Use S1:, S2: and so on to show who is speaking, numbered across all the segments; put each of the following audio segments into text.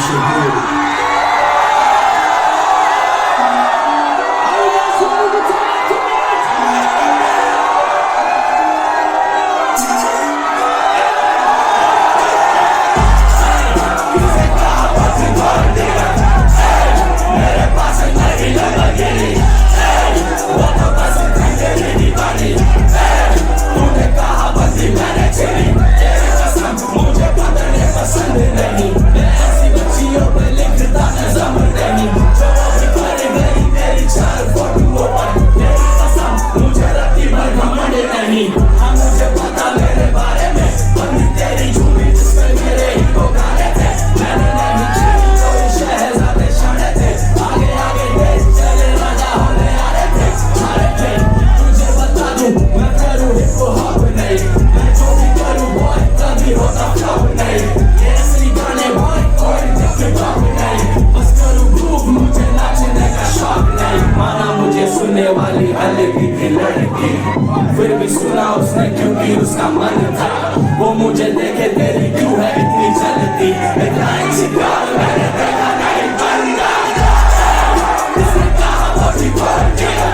S1: shit good.
S2: वाली हल्की थी लड़की, फिर भी सुना उसने क्योंकि उसका मन था। वो मुझे देखे तेरी क्यों है इतनी जलती, इतना इंतजार मैंने देखा नहीं बंदा। किसने कहा वो भी बढ़ गया,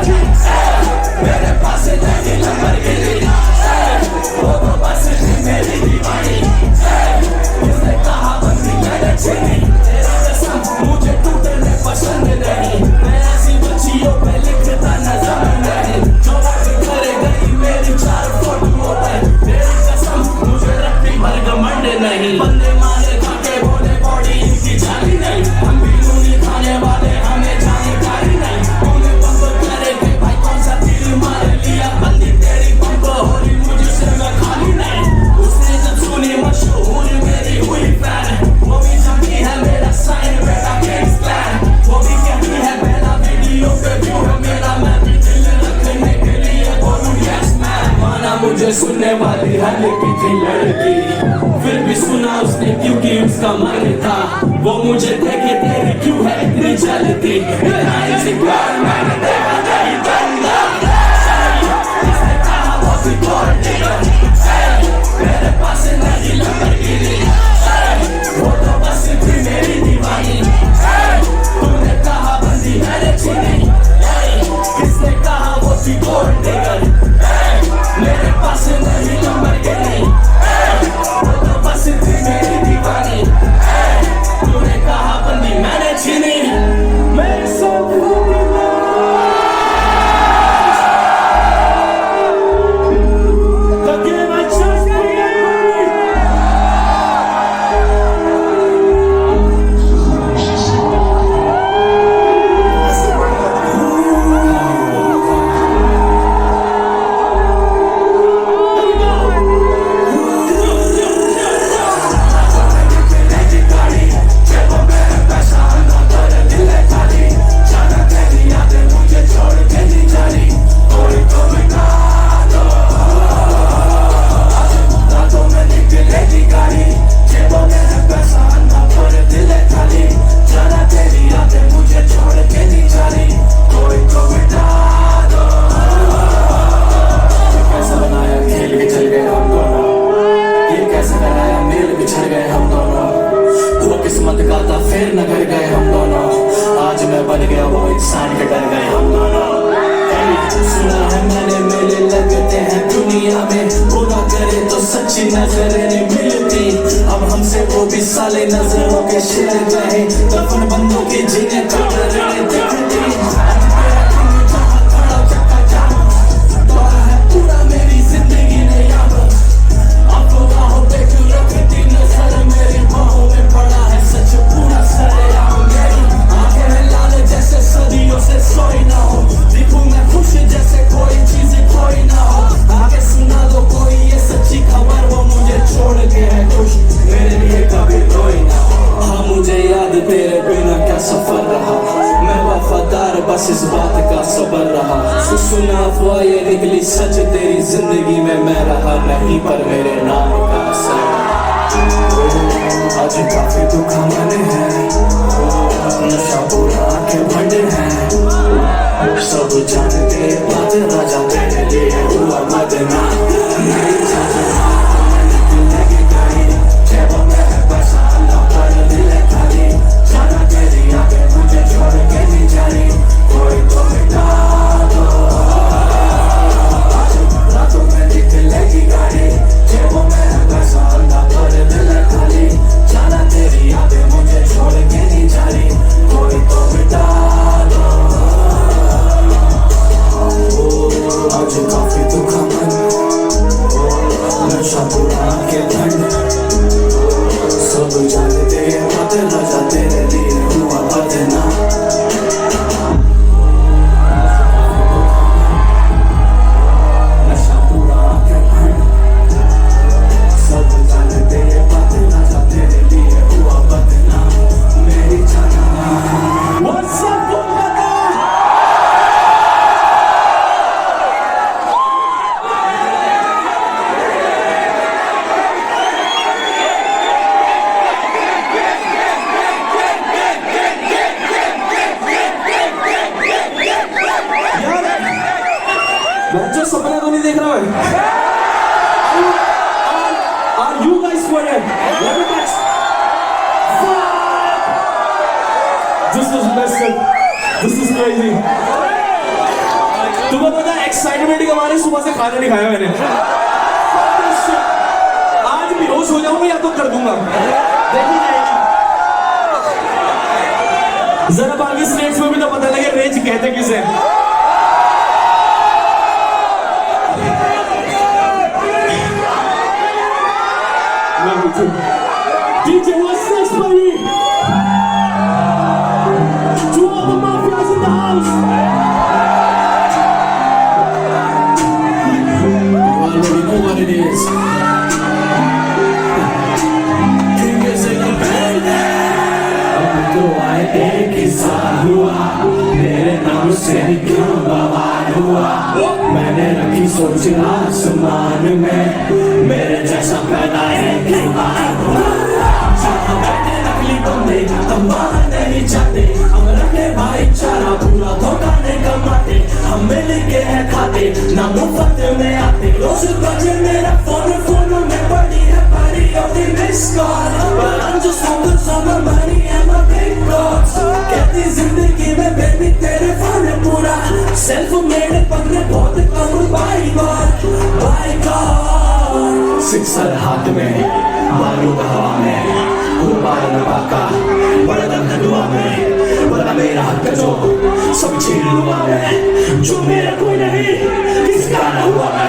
S2: मेरे पास नहीं नंबर गिरी, वो तो बस थी मेरी दीवानी। किसने कहा बंदी मैंने छीनी, तेरा कसम मुझे टूटने पसंद नहीं। मैं ऐसी बच्चियों पे लिखता नजर नहीं, जो बातें करे गई मेरी 4 फोटोओं पे। तेरी कसम मुझे रखती भर घमंड नहीं। बंदे मारे खाके बोले बॉडी इनकी जानी नहीं, हम भी नूनी खाने वाले हमें जानकारी नहीं। उन्हें पंप करे के भाई कौन सा तीर मार लिया, बंदी तेरी पंप हो रही मुझसे मैं खाली नहीं। उसने जब सुनी मशहूर मेरी हुई फैन, वो भी जानती है मेरा साइन बेटा किंग्स प्लान। वो भी कहती है पहला वीडियो पे व्यू है मेरा, मैं भी दिल रखने के लिए बोलूं यस मैन। माना मुझे सुनने वाली हल्की थी लड़की, फिर भी सुना उसने क्योंकि उसका मन था। वो मुझे देखे तेरी क्यों है इतनी जलती, इतना इंतजार मैंने देखा नहीं बंदा। किसने कहा वो भी बढ़ गया, मेरे पास नहीं नंबर गिरी, वो तो बस थी मेरी दीवानी। तूने कहा बंदी मैंने छीनी, किसने कहा वो थी गोल्ड डिगर, मेरे पास नहीं नंबर गिरी, वो तो बस थी मेरी दीवानी। तूने कहा बंदी मैंने छीनी, मेरे सब नजरें मिलती, अब हमसे वो भी साले नजरों के शेर गए। दफन बंदों की जिन्हें कब्रें दिखती, पूरा मेरी जिंदगी ने याद अफवाहों पे क्यों रखती नजर, मेरी बाहों में पड़ा है सच पूरा सरेआम। मेरी आंखें लाल जैसे सदियों से सोई ना हो, दिखूं मैं खुश जैसे कोई चीज खोई ना हो। आगे सुना दो कोई ये सच्ची खबर, वो मुझे छोड़ के है खुश, मेरे लिए कभी रोई ना हो। हाँ मुझे याद तेरे बिना क्या सफर रहा, मैं वफादार बस इस बात का सबर रहा। सुना अफवाह ये निकली सच, तेरी जिंदगी में मैं रहा नहीं पर मेरे नाम का असर। आज काफी दुख मन है, नशा पूरा के भंड है, सब जानते बात राजा तेरे लिए हुआ मदना। नहीं जाना लगे गई, जब मैं बसा ना पर दिल खाली।
S1: है? Are you guys square? Let me touch. This is massive. This is crazy. तुम्हें पता है एक्साइटमेंट के मारे सुबह से खाना नहीं खाया मैंने. आज बेहोश हो जाऊंगा या तो कर दूंगा. देखी जाएगी. जरा बाकी स्टेट्स में भी तो पता लगे रेंज कहते किसे. DJ, what's next, baby? To all the mafias in the house. You already know what it is. तो आए एक ही साल हुआ मेरे नाम से क्यों बवाल हुआ मैंने रखी सोच आसमान में मेरे जैसा पैदा एक ही बार हुआ जहाँ बैठे नकली बंदे तबाह नहीं चाहते हम रखे भाईचारा पूरा धोखा नहीं कमाते हम मिल के है खाते ना मुफ्त में आते रोज बजे मेरा फोन में पड़ी है भारी अपनी miss call but I'm just focused on my money and my big thoughts कहती जिंदगी में बेबी तेरे फन पूरा सेल्फ मेड पन्ने बहुत कम बाई गॉड सिक्सर हाथ में बारूद हवा में गुरुबार नवाका बड़ा दम है दुआ में बड़ा मेरा हक जो सब छीन लूंगा मैं जो मेरा कोई नहीं किसका ना हुआ मैं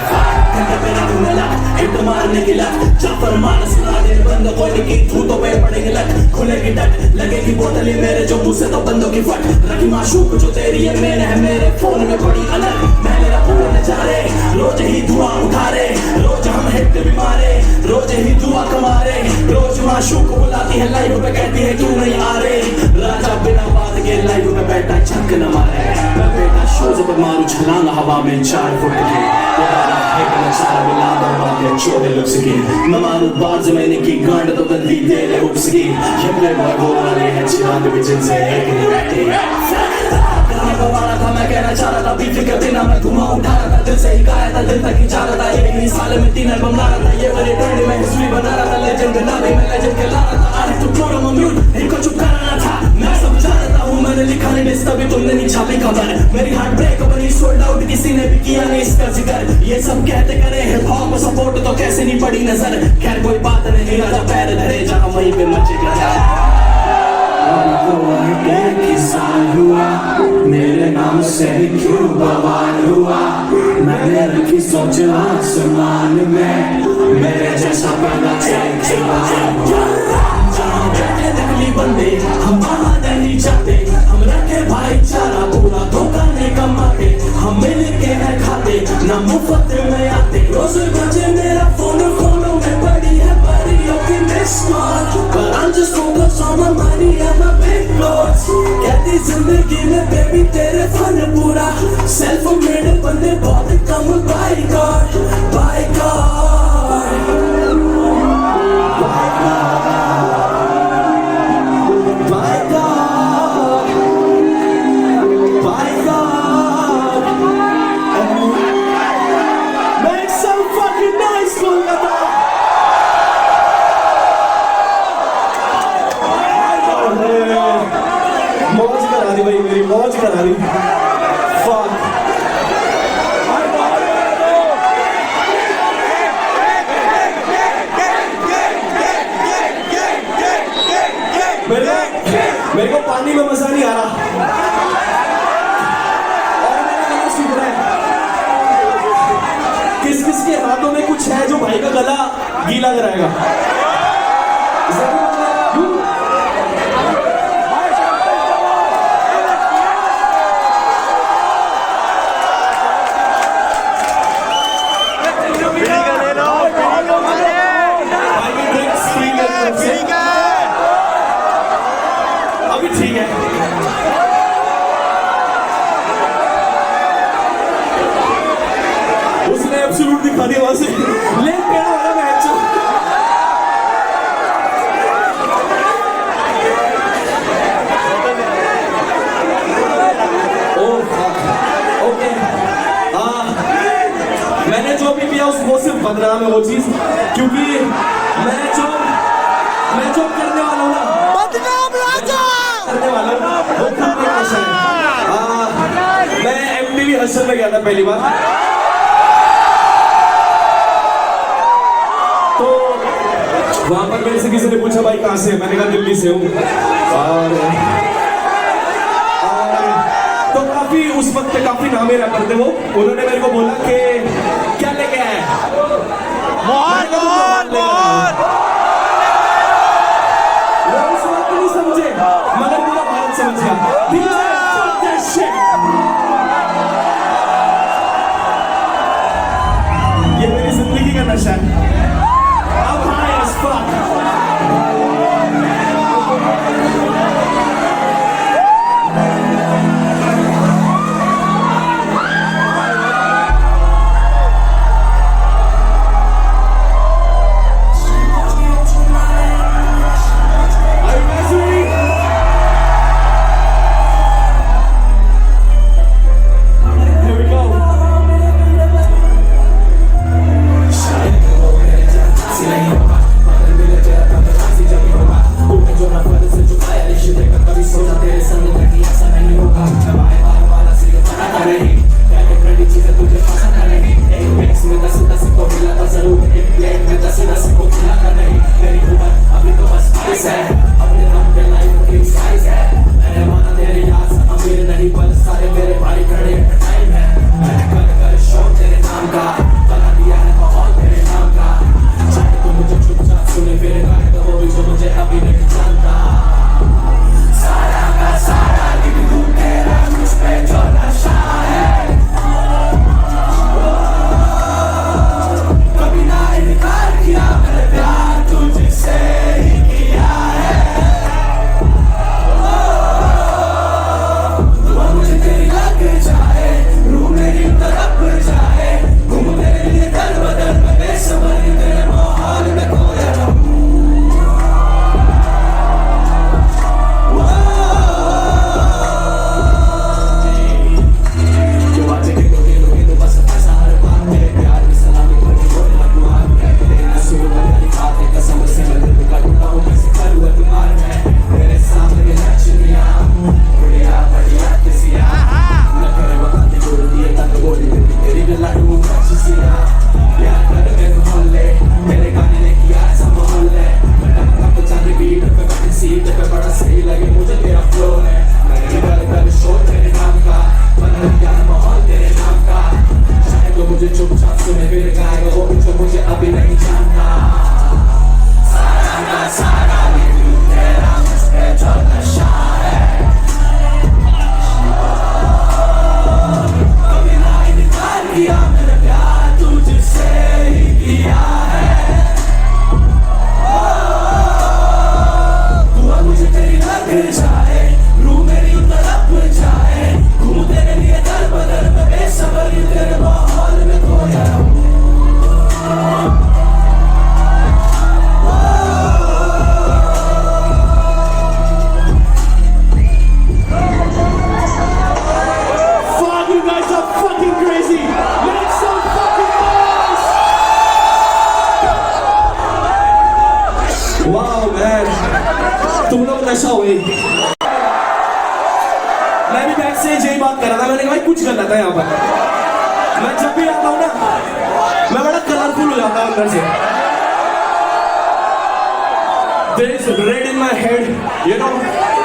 S1: कहते मेरा घूमेला हिट मारने की लत चापर मारस सुना दे बंद कोई की धूतों पे पड़ेंगे लट खुलेगी डट लगेगी बोतल मेरे जो मुंह से तो बंदों की फट रखी माशूक जो तेरी है मेरे फोन में पड़ी अलग मैं मेरा पूरे नजारे रोज ही धुआं उठा रहे रोज हम हिट भी मारे रोज ही दुआ कमा रहे रोज माशूक बुलाती है लाइव पे कहती है क्यों नहीं आ रहे राजा बिना बात के लाइव पे बैठा छक न मारे मैं बेटा शोज पे मारू छलांग हवा में 4 फुट की सारा मिला दो बातें छोटे लुक्स की मैं मारू बात जमाने की गांड तो गंदी दे ले उप्स की ये मेरे बॉय वो वाले हैं चिराग भी जिनसे एक नहीं बैठे था मैं कहना चाह रहा था बीच के बिना मैं घुमा उठा रहा था दिल से ही गाया था दिल तक ही जा रहा था एक ही साल में 3 एल्बम ला रहा था ये वाले ट्रेंड में हिस्ट्री बना रहा था लेजेंड ना भी मैं लेजेंड कहला रहा था आज तो प्रोड ऑन म्यूट इनको चुप कराना था मैं सब जानता हूँ मैंने लिखा नहीं लिस्ट अभी तुमने नहीं छापी खबर मेरी हार्ट ब्रेक बनी सोल्ड आउट किसी ने भी किया नहीं इसका जिक्र ये सब कहते करे हिप हॉप को सपोर्ट तो कैसे नहीं पड़ी नजर खैर कोई बात नहीं राजा पैर धरे जहाँ वहीं पे मचेगा एक ही साल हुआ मेरे नाम से क्यों बवाल हुआ मैंने रखी सोच आसमान में मेरे जैसा पैदा जहाँ बैठे नकली बंदे हम वहाँ नहीं जाते हम रखे भाईचारा पूरा धोखा नहीं कमाते हम मिल के है खाते ना मुफ्त में आते रोज बजे मेरा फोन में पड़ी है बड़ी अपनी miss call but I'm just focused on my money and my big thoughts कहती जिंदगी में बेबी तेरे फन पूरा सेल्फ मेड बंदे बहुत कम by God by God by God by God make some fucking noise Kolkata मौज करा दी भाई मेरी मौज करा दी fuck मेरे को पानी में मजा नहीं आ रहा और मेरा गला सूख रहा है किस किस के हाथों में कुछ है जो भाई का गला गीला कराएगा अभी ठीक है उसने एब्सोल्यूट दिखा दिया वहां से ले पेड़ वाला मैच
S2: बदनाम है वो चीज, क्योंकि मैं जो करने वाला हूँ ना,
S3: बदनाम राजा
S2: करने वाला हूँ वो खुद में नशा है। मैं MTV हसन में गया था पहली बार, तो वहां पर मेरे से किसी ने पूछा भाई कहाँ से है, मैंने कहा दिल्ली से हूँ। और तो काफी उस वक्त काफी नामे रैपर थे वो, उन्होंने मेरे को बोला कि क्या लेके आए, वो उस वक्त नहीं समझे मगर पूरा भारत समझ गया। ये मेरी जिंदगी का नशा है। अब high as fuck. तुम लोग नशा हुए। मैं भी बैठ से यही बात कर रहा था, मैंने कहा भाई कुछ गलत है यहाँ पर। मैं जब भी आता हूँ ना मैं बड़ा कलरफुल हो जाता हूँ अंदर से। There is red in my head, you know,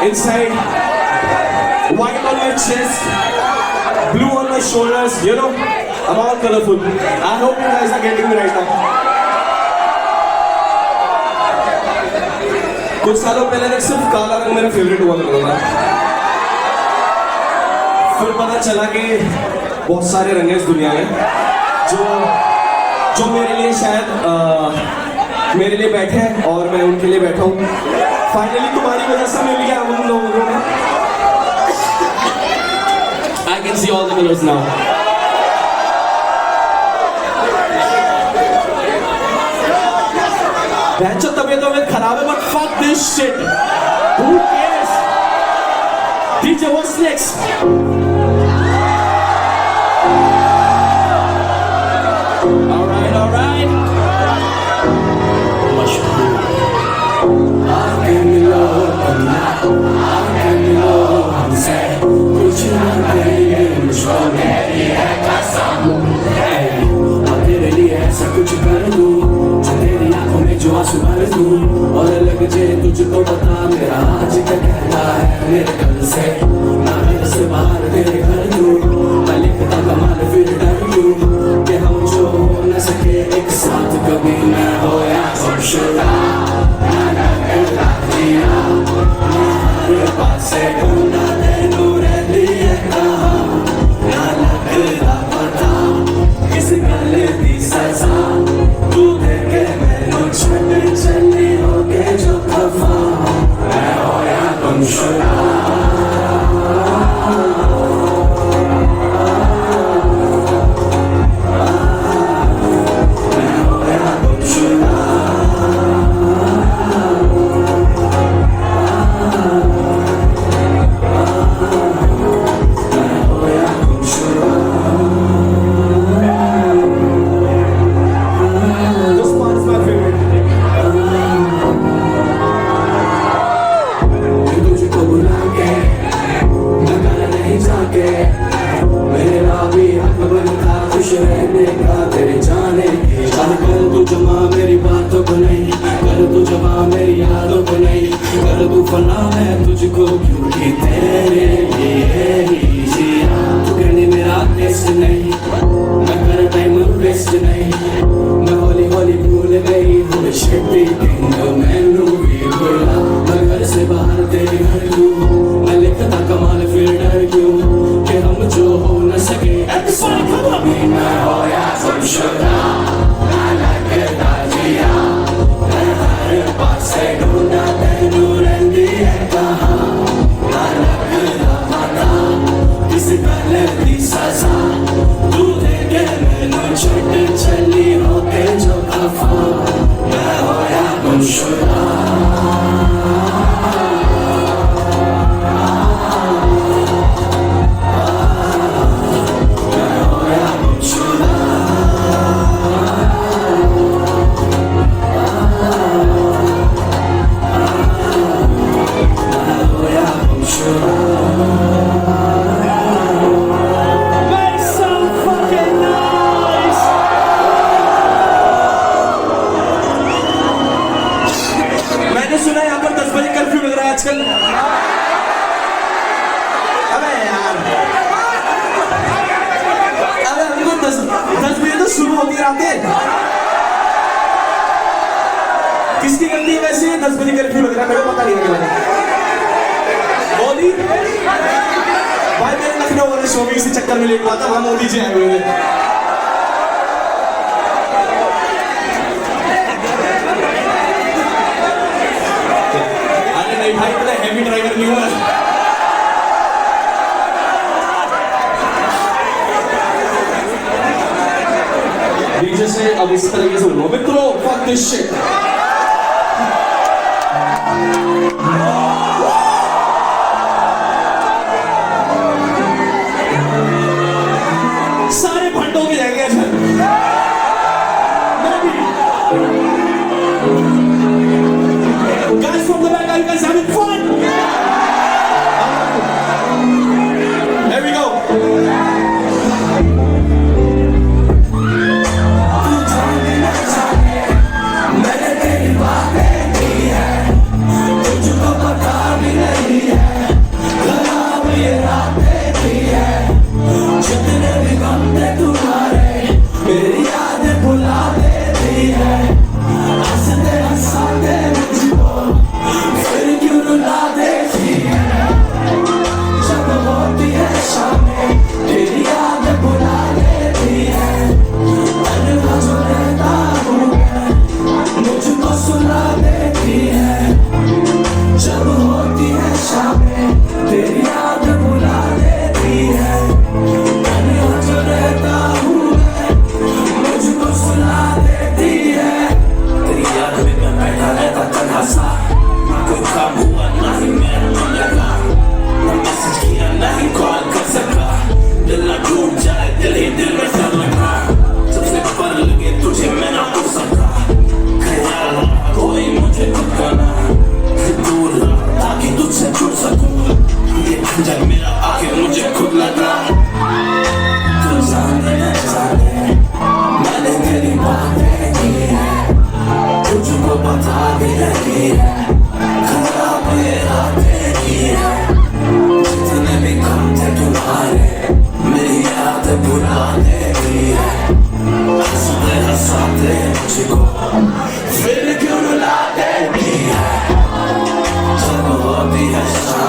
S2: inside, white on my chest, blue on my shoulders, you know, I'm all colorful. I hope you guys are getting me right now. कुछ सालों पहले तक सिर्फ काला रंग मेरा favourite हुआ करता था, फिर पता चला कि बहुत सारे रंग हैं इस दुनिया में जो मेरे लिए शायद मेरे लिए बैठे हैं और मैं उनके लिए बैठा हूँ। फाइनली तुम्हारी वजह से मिल गया उन लोगों को। I can see all the colors now. बहनचोद तबीयत खराब है, but fuck this shit. Who cares? DJ, what's next? All right. पासे ढूंढा तेनू रहती है कहाँ ना लगदा पता किस गल दी सजा तू देखे मैनू छड़ चली होके जो खफा मैं होया गुमशुदा तुझको क्योंकि तेरे लिए ही जिया तू कहनी मेरा टेस्ट नहीं मैं कर टाइम वेस्ट नहीं मैं हौली हौली भूल गई हूँ शक्ति किंग मैनू भी भूला मैं घर से बाहर तेरे घर क्यों मैं लिखता कमाल फिर डर क्यों कि हम जो हो न सके मैं होया गुमशुदा ना लगदा जिया मैं हर पासे ढूंढा तेनू रहती है कहाँ ना लगदा पता किस गल दी सजा तू देखे मैनू छड़ चली होके जो खफा मैं होया गुमशुदा सुना यहाँ पर 10 बजे कर्फ्यू लग रहा है आजकल अबे यार अबे हमको 10 बजे तो शुरू होती है रातें किसकी गलती है वैसे 10 बजे कर्फ्यू लग रहा है मेरे को पता नहीं है मोदी भाई मेरे लखनऊ वाले शो में इसी चक्कर में लेके आता वहां मोदी जी आए हुए थे भाई इतना हैवी ड्राइवर नहीं हुआ डीजे से अब इस तरीके से बोलो मित्रों फक दिस शिट सारे भंडों के जाएंगे guys from the back, are you guys having fun? Here we go. मैंने तेरी बातें की है तुझको पता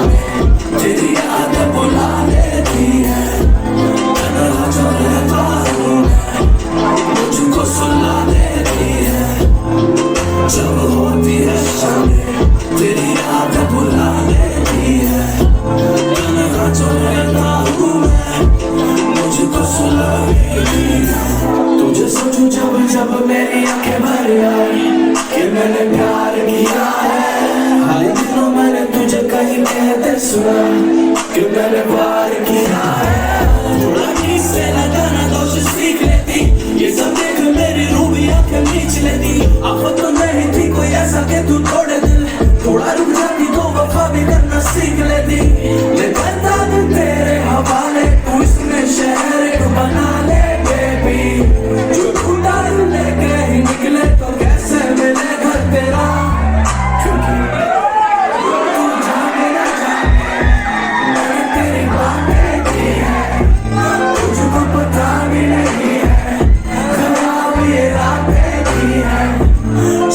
S2: में तेरी याद बुला लेती है तन्हा जो रहता हूँ मैं मुझको सुला देती है जब होती है शामें तेरी याद बुला लेती है तन्हा जो रहता हूँ मैं मुझको सुला देती है तुझे सोचूं जब जब मेरी आंखें भर आई कि मैंने प्यार किया है हाल ही दिनों मैंने तुझे कहीं कहते सुना कि मैंने प्यार किया है थोड़ा ठीक से लगाना दोष सीख लेती ये सब देख मेरी रूह भी आंखें मीच लेती आफत तो नहीं थी कोई ऐसा कि तू तोड़े दिल थोड़ा रुक जाती तो वफा भी करना सीख लेती मैं करता हूँ तेरे हवाले तू इसमें शहर एक बना ले बेबी जो टूटा लेके ही निकले तो कैसे मिले घर तेरा क्योंकि तू जाने ना जाने मैंने तेरी बातें की है तुझको पता भी नहीं है खराब ये रातें की है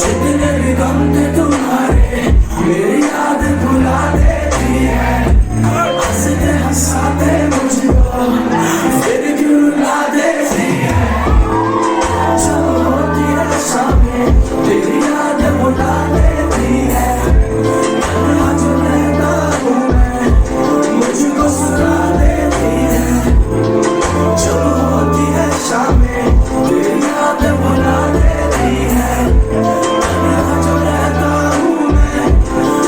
S2: जितने भी गम थे तुम्हारे मेरी याद भुला देती है हंसते हंसाते मुझको फिर क्यों रुला देती है जब होती है शामें तेरी याद भुला देती है तन्हा जो रहता हूँ मैं मुझको सुला देती है जब होती है शामें तेरी याद भुला देती है तन्हा जो रहता हूँ मैं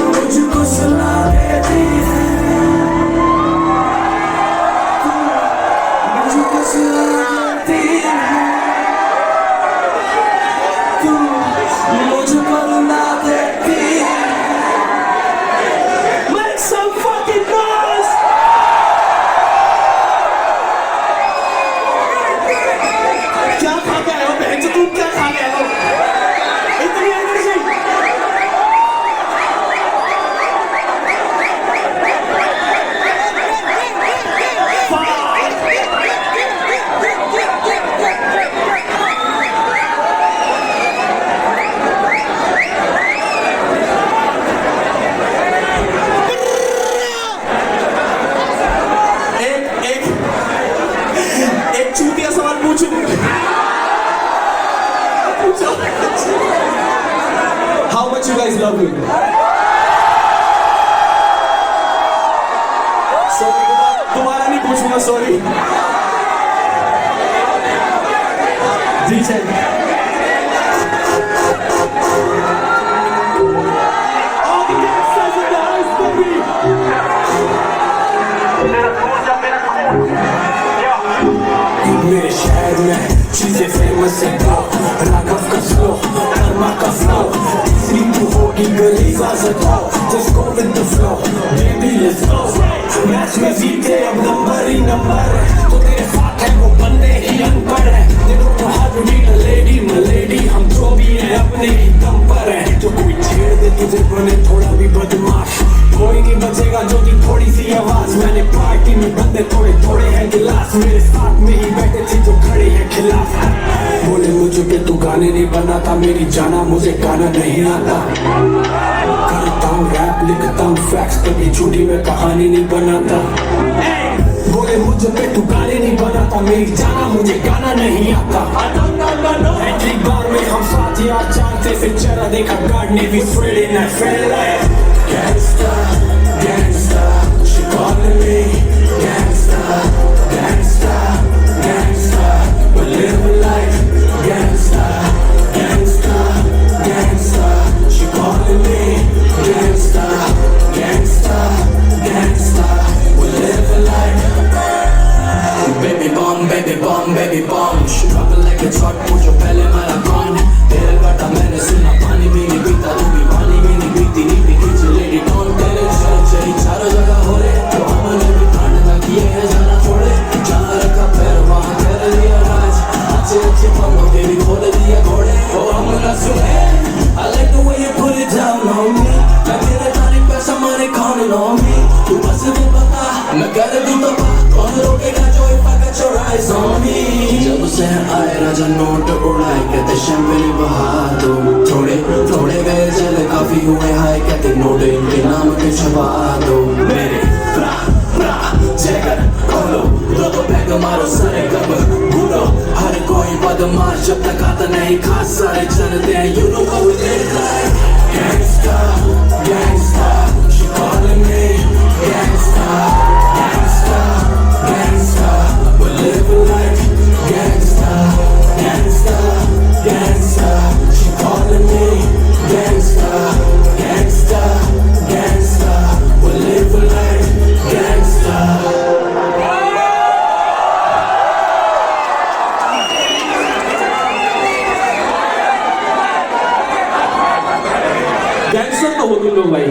S2: मुझको सुला देती है मुझको सुला देती है तू मुझको रुला देती है Make some fucking noise!
S1: क्या खा के आए हो बहन जो तुम क्या खा के आए हो इतनी एनर्जी एक चूतिया सवाल पूछूं How much you guys love me? Sorry, दोबारा नहीं पूछूंगा sorry DJ all the gangsters in the house baby
S2: मेरे शहर में चीजें फेमस है तो राघव का स्लो कर्मा का फ्लो तीसरी तू होगी गली इजाजत हो just go with the flow baby let's go match में जीते अब नंबर ही नंबर है तो तेरे साथ है वो बंदे ही अनपढ़ है देखो तो how you need a lady my lady हम जो भी है अपने ही दम पर है जो कोई छेड़ दे तुझे बने थोड़ा भी बदमाश कोई नहीं बचेगा जो की थोड़ी सी आवाज मैंने पार्टी में बंदे थोड़े थोड़े हैं गिलास मेरे साथ में ही बैठे थे जो खड़े हैं खिलाफ बोले मुझे कि तू गाने नहीं बनाता मेरी जाना मुझे गाना नहीं आता करता हूँ रैप लिखता हूँ फैक्ट्स कभी झूठी में कहानी नहीं बनाता बोले मुझे पे तू गाने नहीं बनाता मेरी जाना मुझे गाना नहीं आता एंट्री बार में हम साथ यार जानते फिर चेहरा देखा गार्ड ने भी straight in I fail like Gangsta, gangsta, she calling me gangsta, gangsta, gangsta, we live life gangsta, gangsta, gangsta, she calling me gangsta, gangsta, gangsta, we live life. Baby bomb, baby bomb, baby bomb, she drop it like a truck, मुझे पहले मारा कौन तेरे काटा मैंने सुना पानी भी नहीं पीता तू भी पानी भी नहीं पीती नहीं पी खींच लेडी डॉन तेरे चल चारों जगह हो रे तो हमने भी कांड ना किए है जाना छोड़े जहाँ रखा पैर वहाँ कर लिया राज अच्छे अच्छे पलों के भी खोल दिया घोड़े ओ हम ना सुने I like the way you put it down on me मैं तेरे तारीफ पैसा मारे counting on me तू बस भी बता मैं कर दूँ तो कौन रोकेगा जो if I got your eyes on me जब से आए राजा नोट उड़ाए कहते शैंपेन बहा दो थोड़े थोड़े गए चले काफी हुए हाय कहते नोट इनके नाम के छपा दो बैग मारो सारे गम भूलो हर कोई बदमाश जब तक आता नहीं खास सारे जानते हैं you know how we live like gangsta gangsta she calling me gangsta gangsta gangsta we live like gangsta gangsta gangsta she calling me gangsta gangsta gangsta we live like gangsta
S3: gangster तो हो तुम लोग भाई।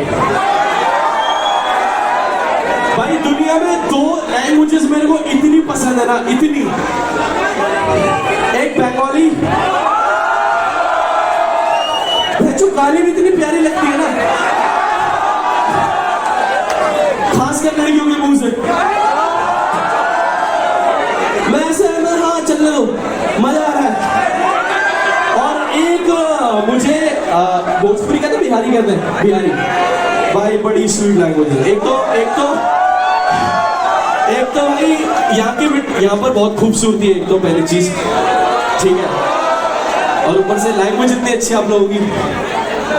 S3: भाई दुनिया में 2 languages मेरे को इतनी पसंद है ना, इतनी, एक बंगाली, जो गाली भी इतनी प्यारी लगती है ना, खासकर लड़कियों के मुंह से। मैं ऐसे मैं हाँ चलने दो, मजा आ रहा है। और एक मुझे भोजपुरी का तो बिहारी कहते हैं, बिहारी भाई बड़ी स्वीट लैंग्वेज है। एक तो भाई यहाँ पर बहुत खूबसूरती है, एक तो पहली चीज, ठीक है, और ऊपर से लैंग्वेज इतनी अच्छी आप लोगों की,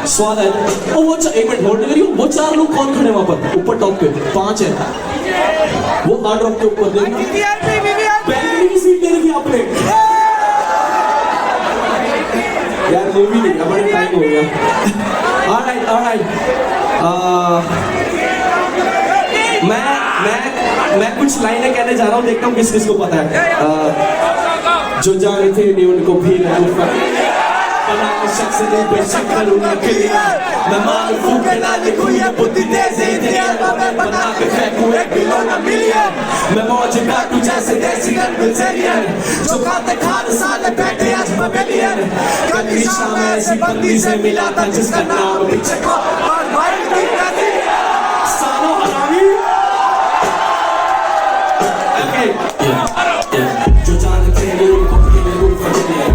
S3: स्वाद है। ओ वो एक मिनट होल्ड करिए, वो 4 लोग कौन खड़े वहां पर ऊपर टॉप पे, 5 है, वो हार्ड रॉक के ऊपर बैल्कनी की सीट ले रखी आपने यार, मूवी नहीं, हमारे टाइम हो गया। ऑलराइट मैं कुछ लाइनें कहने जा रहा हूँ, देखता हूँ किस किस को पता है। जो जाने थे नहीं उनको भी शख्स ने बेशक करूँगा क्लियर, मैं माल फूक के ना लिखूँ ये बुद्धि तेज है, मैं बना के फेंकूँ 1 बिलियन मिलियन, मैं मौज काटूँ जैसे देसी गन, जो खाते खान साले बैठे आज पवेलियन, कल की शाम ऐसी बंदी से मिला था जिसका नाम पीछे को और भाई की नदी सालों हरामी। जो जानते हैं उनको भी मैं रूप फजलियन,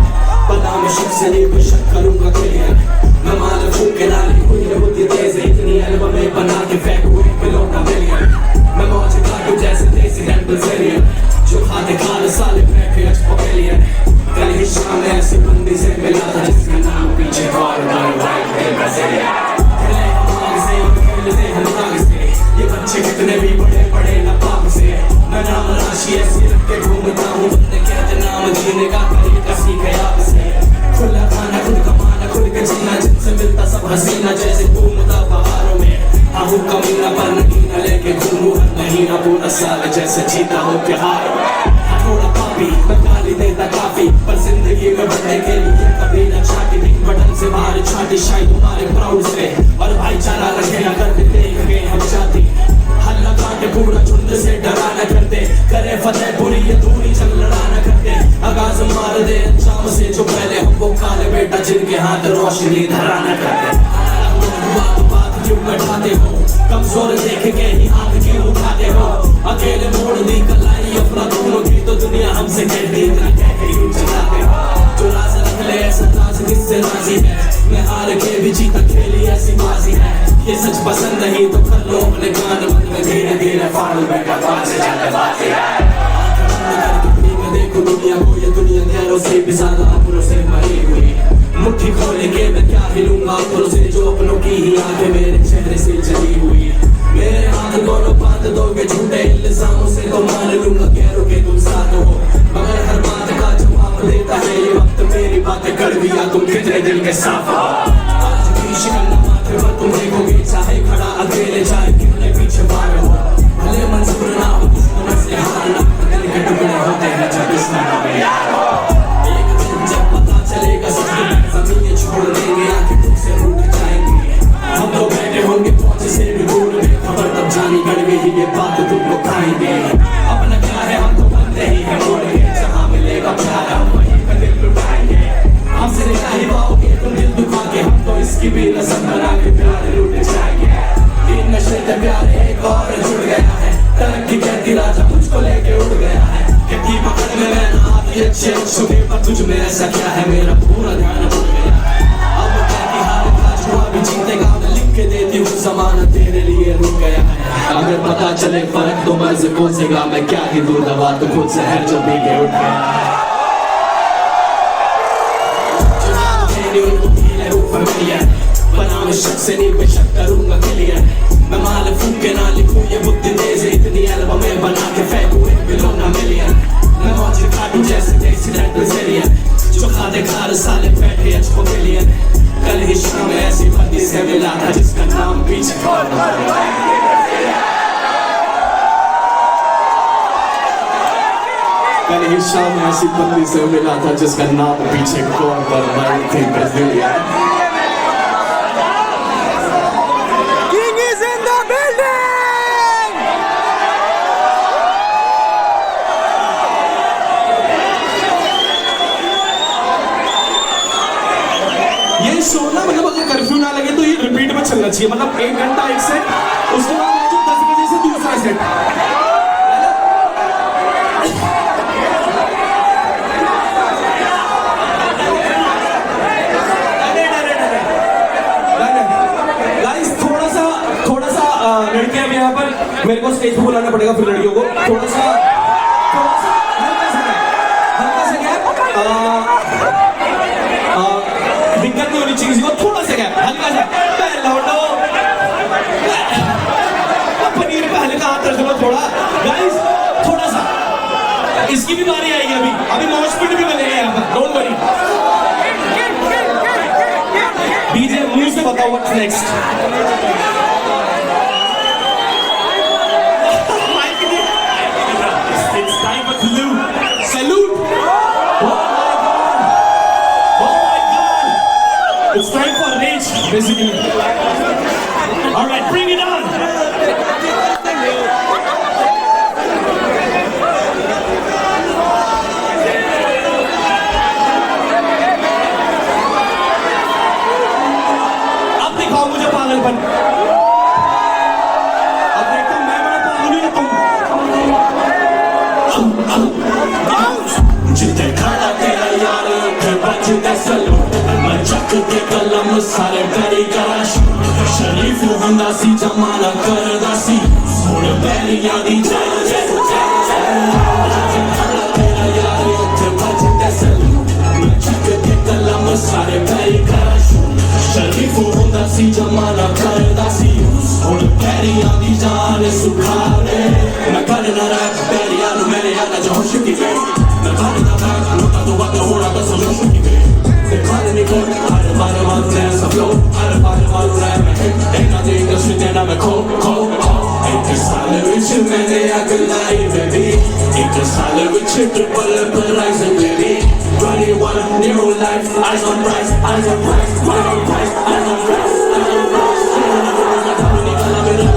S3: पता मैं शख्स ने बेशक करूँगा क्लियर, मैं माल फूक के ना लिखूँ ये बुद्धि तेज है, इतनी एल्बम में बना के फेंकूँ 1 बिलियन मिलियन, मैं मौज काटूँ जैसे देसी गन, जो खाते खान साले बैठे आज पवेलियन, कल ही शाम ऐसी बंदी से मिला था जिसका नाम पीछे और खेलते हम नाग से, ये बच्चे कितने भी बड़े बड़े ना पाप से, मैं नाम राशि ऐसी रख के घूमता हूँ, बंदे कहते नाम जीने का तरीका सीखे आपसे, खुला खाना खुद कमाना खुद के जीना, जिनसे मिलता सब हसीना जैसे घूमता पहाड़ों में, आहू कमीना पर नगीना लेके घूमूं हर महीना पूरा साल जैसे जीता हो त्योहार, थोड़ा पापी मैं गाली देता काफी, पर जिंदगी में बढ़ने के लिए कभी न छाटी, बटन से बाहर छाटी शायद तुम्हारे प्राउड से, और भाईचारा रखे अगर देख गए हम जाती, हल्ला काटे पूरा झुंड से डरा न करते, करे फतेह पूरी ये दूरी चल लड़ा न करते, आगाज मार दे अंजाम से जो पहले हम वो काले बेटा जिनके हाथ रोशनी धरा न करते, बात क्यों बैठाते हो, कमजोर देख के ही हाथ क्यों उठाते हो, अकेले मोड़ दी कलाई अपना दोनों की तो दुनिया हमसे कहती इतना कहते क्यों चलाते हो, जो राज रख ले ऐसा राज किससे राजी है, मैं हार के भी जीता खेली ऐसी बाजी है, ये सच पसंद नहीं तो कर लो अपने कान बंद में, धीरे धीरे फाड़ू बैठा पास से जाते बाजी है, देखो दुनिया को, ये दुनिया गैरों से भी ज्यादा अपनों से भरी हुई, मुट्ठी खोलेंगे मैं क्या हिलूंगा अपनों से, जो अपनों की ही आंखें मेरे चेहरे से चली हुई, मेरे हाथ दोनों बांध दोगे झूठे इल्जामों से तो मान लूंगा गैरों के तुम साथ हो, मगर हर बात का जवाब देता है ये वक्त, मेरी बातें कड़वी या तुम कितने दिल के साफ हो, आज की शिकन माथे पर तुम देखोगे चाहे खड़ा अकेले चाहे कितने पीछे बार हो, भले मंजूर ना हो दुश्मन से हारना, दिल के टुकड़े होते हैं जब दुश्मन हमें यार हो, एक दिन जब पता चलेगा सब जमीन छोड़ देंगे आंखें तुमसे रूठ जाएंगी, हम तो बैठे होंगे पहुंचे से भी दूर में, खबर तब जानी कड़वी ही ये बात तुमको खाएंगे, अपना क्या है हम तो बनते ही है मोड़ेंगे, जहाँ मिलेगा प्यार हम वहीं पे दिल लुटाएंगे, हमसे नहीं चाहे पाओगे तुम दिल दुखा के, हम तो इसकी भी नजर बना के प्यार लूट जाएंगे, तीन नशे से प्यार एक और जुड़ गया है, तरक्की कहती राजा मुझको लेके उड़ गया है, कहती पकड़ में मैं ना आती अच्छे छुपे, पर तुझ में ऐसा क्या है मेरा पूरा ध्यान उड़ गया है, अब कहती हार का जुआ भी जीतेगा, मैं लिख के देती हूँ ज़माना तेरे लिए रुक गया है, अगर पता चले फर्क तो मर्ज कौन से गा मैं क्या ही दूर दवा तो खुद से हर जो भी के उठ गया बना में शक से नहीं बेशक करूंगा क्लियर मैं माल फूक के ना लिखूं ये बुद्धि तेज इतनी एल्बमें बना के फेंकूं एक बिलोना मिलियन मैं मौज काटूं जैसे देसी रेड ब्राजीलियन जो खाते खार साले बैठे अच पवेलियन कल ही शाम में ऐसी बंदी से मिला था जिसका नाम पीछे कल ही शाम में ऐसी बंदी से मिला था जिसका नाम पीछे कौन पर भाई थी ब्राजीलियन ये शो ना मतलब अगर कर्फ्यू ना लगे तो ये रिपीट में चलना चाहिए मतलब 1 घंटा एक सेट उसके बाद जो 10 बजे से दूसरा सेट गाइस थोड़ा सा लड़कियां भी यहाँ पर मेरे को स्टेज पे बुलाना पड़ेगा फिर लड़कियों को थोड़ा सा हल्का सा दिक्कत नहीं होनी चाहिए किसी को थोड़ा सा क्या हल्का सा लौटो पनीर पे हल्का हाथ रख लो थोड़ा गाइस थोड़ा सा इसकी भी बारी आएगी अभी मॉशपिट भी बनेगा यहाँ पर डोंट वरी डीजे मुंह से बताओ what's next It's time for salute. It's time for rage, basically. All right, bring it on. अब दिखाओ मुझे पागलपन. अब देखो मैं बड़ा पागल हूँ तुम. जितने खड़ा तेरा यार उठे बजते सलूट मैं चक के कलम सारे करी कराश शरीफ हुंदा सी जमाना करदा सी हुण बैरियां दी जय तेरा यार उठे बजते सलूट मैं चक के कलम सारे करी कराश शरीफ हुंदा सी जमाना करदा सी हुण बैरियां दी जान सुखारे मैं करना रैप बैरियां नु मेरे याद जो होश की वे मैं करना बैक नोटा तो बात होना तो समझो की वे they calling me good I don't mind my plans I flow I don't mind my rhyme ain't nothing else with them I'm a cold एक साल विच मैंने आग लाई baby एक साल विच triple price baby 21 new life eyes on price eyes on price eyes on price eyes on price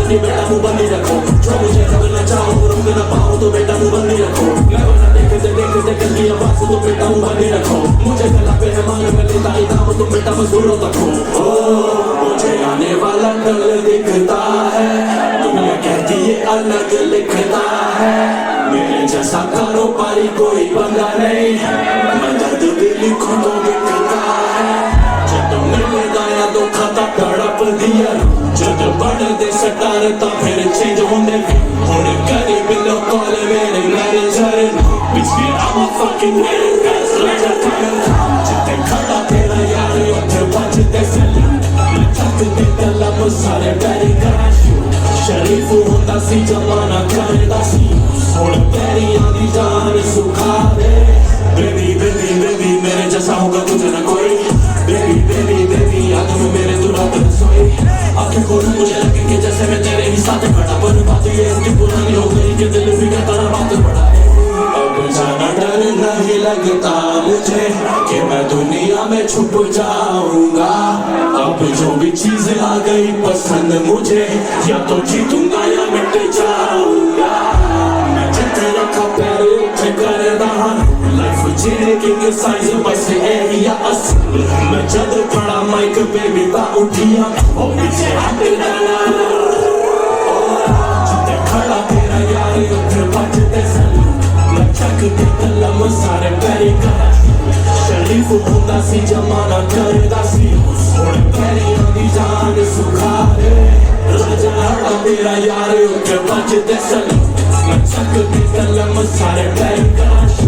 S3: नहीं बेटा मुंह बंद ही रखो जो मुझे रगना चाहो रुक ना पाओ तो बेटा मुंह बंद ही रखो मैं बना देखते कल की आवाज तो बेटा मुंह बंद ही रखो मुझे गला पे है मांग में लेता ही दाम तो बेटा बस दूर तको मुझे आने वाला कल दिखता है दुनिया कहती है अलग लिखता है मेरे जैसा कारोबारी कोई बंदा नहीं मैं दर्द भी लिखूं तो बिकता है जब मिलेगा या तो खाता तड़प दिया जब बढ़ दे सटार तो फिर चेंज होने होने गरीब लोग कॉल मेरे मैनेजर पिछले I'm a fucking winner राजा जितने खड़ा तेरा यार उठे बजते सलूट मैं चक दे कलम सारे डरी कराश शरीफ होता सी जमाना करदा सी हुण बैरियां दी जान सुखा दे बेबी बेबी बेबी मेरे जैसा होगा तुझे ना कोई बेबी बेबी बेबी आज मैं मेरे तू रात सोई आंखें खोलूं मुझे लगे कि जैसे मैं तेरे ही साथ खड़ा पर बात ये है कि पुरानी हो गई कि दिल भी कहता रहा बात बड़ा है अब जाना डर नहीं लगता मुझे कि मैं दुनिया में छुप जाऊंगा अब जो भी चीज आ गई पसंद मुझे या तो जीतूंगा या मिट जाऊंगा मैं जितने रखा पैर उठे कर रहा लाइफ चेंजिंग साइज बस एरिया असल मैं जब पड़ा माइक पे भी बा उठिया ओ पीछे हाथ डाला जितने खड़ा तेरा यार उठे बजते सलूट मैं चक के कलम सारे पैरी करा शरीफ होता सी जमाना करदा सी हुण पैरियां दी जान सुखा रे राजा मेरा यार उठ बजते सलो मैं चकती कलम सारे पैर कराशू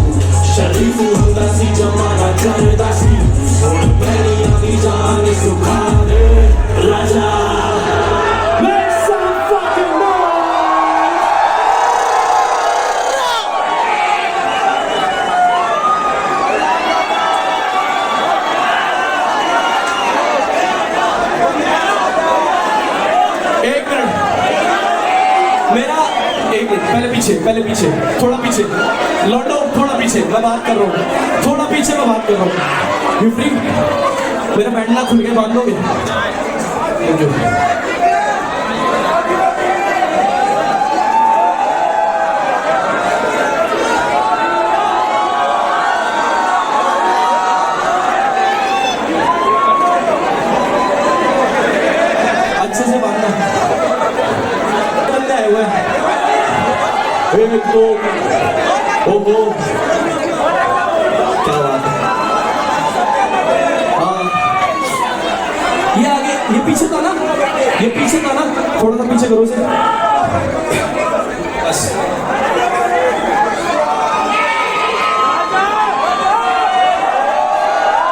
S3: शरीफ होता सी जमाना करदा सी हुण पैरियां दी जान सुखा दे राजा Make some fucking noise! एक मिनट मेरा एक मिनट पहले पीछे थोड़ा पीछे लौटो थोड़ा पीछे मैं बात कर रहा हूँ थोड़ा पीछे मैं बात कर रहा हूँ यू फ्री मेरा बैठना खुल के बांध दोगे थैंक यू अच्छे से बांधना बंदे आए हुए हैं एक दो ओहो क्या बात है हाँ ये आगे ये पीछे था ना थोड़ा सा पीछे करो से बस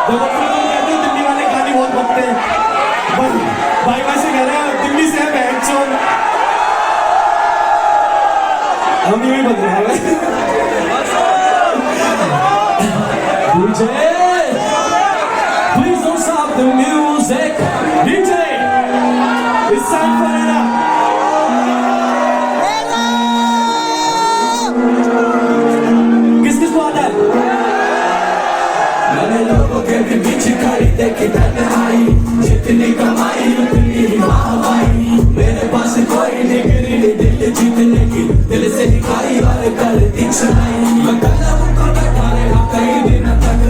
S3: देखो फिर तुम कहते हो दिल्ली वाले गाली बहुत बकते हैं भाई वैसे कह रहे हैं दिल्ली से है बहन हम ये भी बन रहे हैं DJ please don't stop the music DJ it's time for it up किस को आता है मैंने लोगों के भी पीछे खड़ी देखी तन्हाई जितनी कमाई उतनी ही वाहवाही मेरे पास कोई डिग्री नहीं दिल जीतने की दिल से ही खाई वाले कर दी चलाई मैं कला मुका बैठा रहा कई दिन तक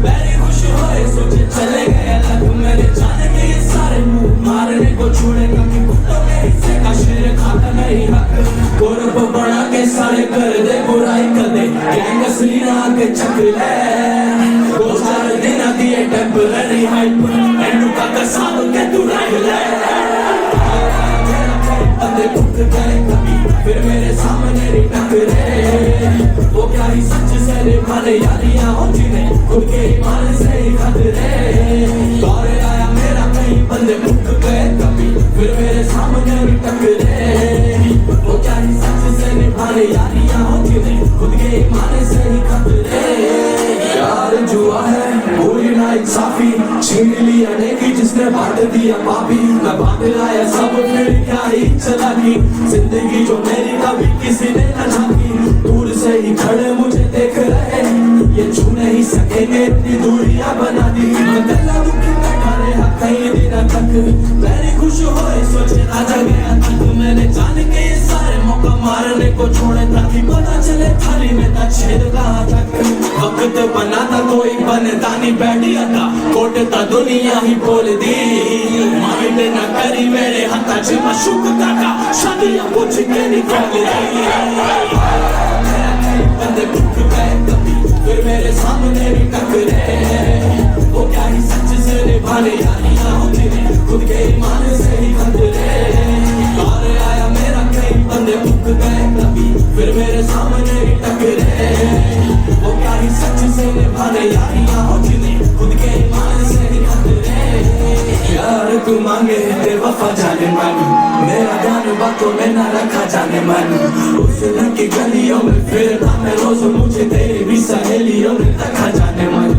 S3: मेरी खुश होए सोचे चले गए अलग मेरे जाने के ये सारे मुंह मारने को छोड़ेगा कि कुत्तों के हिस्से का शेर खाता नहीं हक गौरव बना के सारे कर दे बुराई कर दे गैंग असली ना के चक्र ले 2-4 दिन दिए टेम्पररी हाइप एंड का कसम के तू रख ले बंदे फूट गए कभी फिर मेरे सामने नहीं टकरे वो क्या ही सच से निभाने यारियां होती ने खुद के ईमान से ही खतरे दौर आया मेरा कहीं बंदे फूट गए कभी फिर मेरे सामने नहीं टकरे वो क्या ही सच से निभाने यारियां होती ने खुद के ईमान से ही खतरे यार जुआ है पूरी ना इंसाफी छीन लिया नेकी जिसने बांट दिया पापी मैं बांट लाया सब फिर क्या ही चला की जिंदगी जो मेरी कभी किसी ने न झांकी दूर से ही खड़े मुझे देख रहे ये छू नहीं सकेंगे इतनी दूरियां बना दी मैं गला दुखी बैठा रहा कई दिन तक मेरी खुश होए सोचे राजा गया तक मैंने जान के ये सारे मौका मारने को छोड़े ताकि पता चले थाली में था छेद कहाँ तक वक्त बना था कोई बनता नहीं बैठिया था कोट था दुनिया ही बोल दी माइंड न करी मेरे हथा च मशूक काका शादियां पूछ के निकाल दी बंदे फूट गए कभी फिर मेरे सामने भी टकरे वो क्या ही सच से निभाने यारियां होती ने खुद के ईमान से ही खतरे दौर आया मेरा कई बंदे फूट गए कभी फिर मेरे सामने भी टकरे वो क्या ही सच से निभाने यारियां होती ने खुद के ईमान से ही खतरे यार तू मांगे बेवफा जाने मन मेरा ध्यान बातों में न रखा जाने मन उस दिन की गलियों में फिरता मैं रोज मुझे तेरी भी सहेलियों ने रखा जाने मन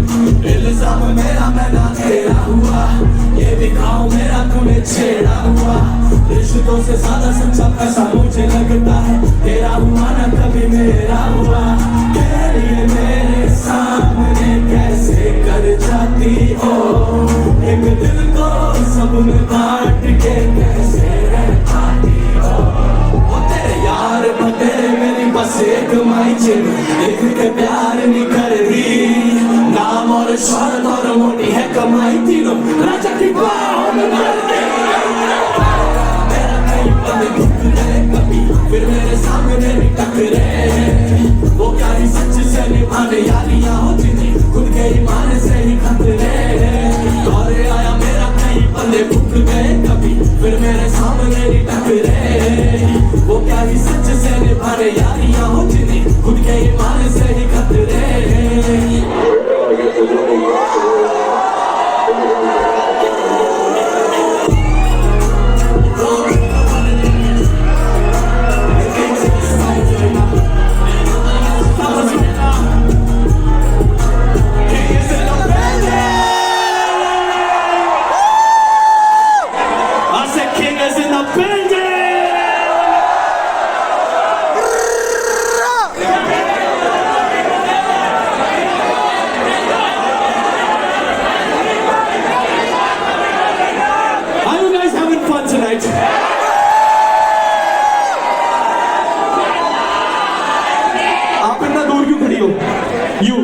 S3: इल्जाम मेरा मैं ना तेरा हुआ ये भी खाओ मेरा तूने छेड़ा हुआ रिश्तों से ज्यादा सच्चा पैसा मुझे लगता है तेरा हुआ ना कभी मेरा हुआ तेरे मेरे सामने कैसे कर जाती हो एक दिल को सबने बांट के कैसे रह पाती हो वो तेरे यार तेरे मेरी बस एक माई चिन एक के प्यार नहीं कर दी नाम और शोहरत और मोटी है कमाई तीनों राजा की बाहों में मर गई मेरा कहीं बंद घुट गए कभी फिर मेरे सामने नहीं टकरे वो क्या ही सच से निभाने यारियां होती थी खुद के ईमान से ही खतरे दौर आया मेरा कहीं बंदे फूट गए कभी फिर मेरे सामने नहीं टकरे हमारे यारियां हो जिन्हें खुद के ईमान से ही खतरे।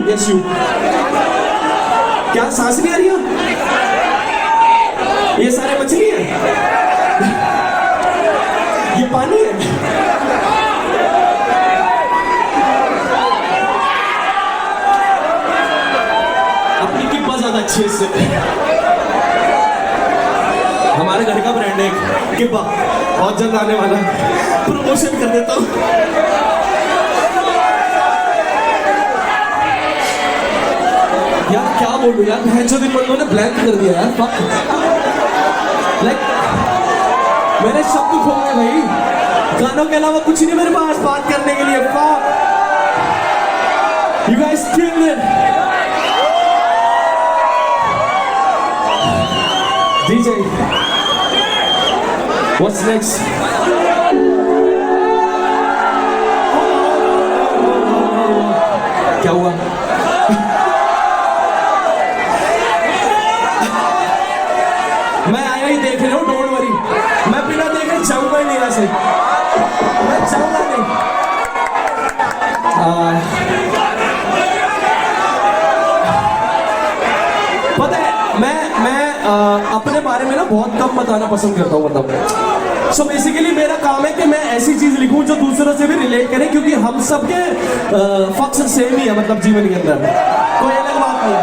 S2: Yes, you. क्या सांस नहीं आ रही है? ये सारे मछली हैं? ये पानी है? अपनी किब्बा ज्यादा अच्छी है इससे। हमारे घर का ब्रांड है किब्बा, बहुत जल्द आने वाला है, प्रमोशन कर देता हूँ। यार क्या बोलूं यार, भैंसों दिन बंदों ने ब्लैंक कर दिया यार, फक। लाइक मेरे शब्द खो गए भाई, गानों के अलावा कुछ नहीं मेरे पास बात करने के लिए। Fuck you guys killed it. DJ what's next? क्या हुआ? मैं आया ही देख रहे हो, डोंट वरी। मैं बिना देखे जाऊंगा ही नहीं यहाँ से, मैं जाऊंगा नहीं। पता है मैं अपने बारे में ना बहुत कम बताना पसंद करता हूँ, मतलब। सो बेसिकली मेरा काम है कि मैं ऐसी चीज लिखूं जो दूसरों से भी रिलेट करे, क्योंकि हम सबके फक्स सेम ही है, मतलब जीवन के अंदर कोई अलग बात नहीं है।